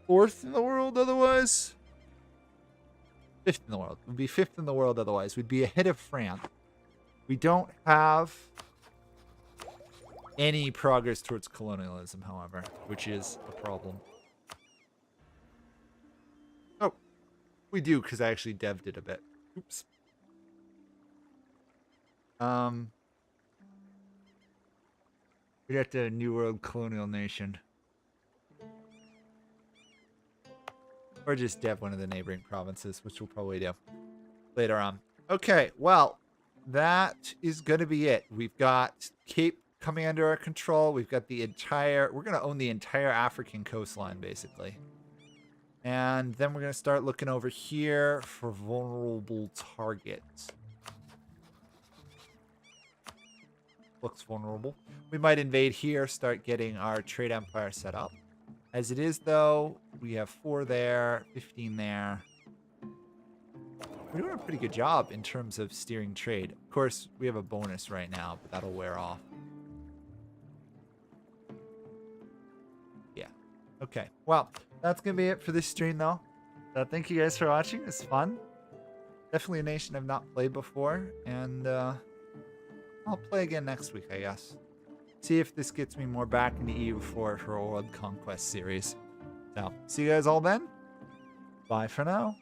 4th in the world otherwise. 5th in the world. Would be 5th in the world otherwise. We'd be ahead of France. We don't have any progress towards colonialism, however, which is a problem. Oh, we do, because I actually dev'd it a bit. Oops. We'd have to New World colonial nation. Or just dev one of the neighboring provinces, which we'll probably do later on. Okay, well, that is going to be it. We've got Cape coming under our control. We've got the entire... We're going to own the entire African coastline, basically. And then we're going to start looking over here for vulnerable targets. Looks vulnerable. We might invade here, start getting our trade empire set up. As it is, though, we have 4 there, 15 there. We're doing a pretty good job in terms of steering trade. Of course, we have a bonus right now, but that'll wear off. Yeah. Okay. Well, that's going to be it for this stream, though. So thank you guys for watching. It's fun. Definitely a nation I've not played before. And I'll play again next week, I guess. See if this gets me more back into EU4 for a World Conquest series. So, see you guys all then. Bye for now.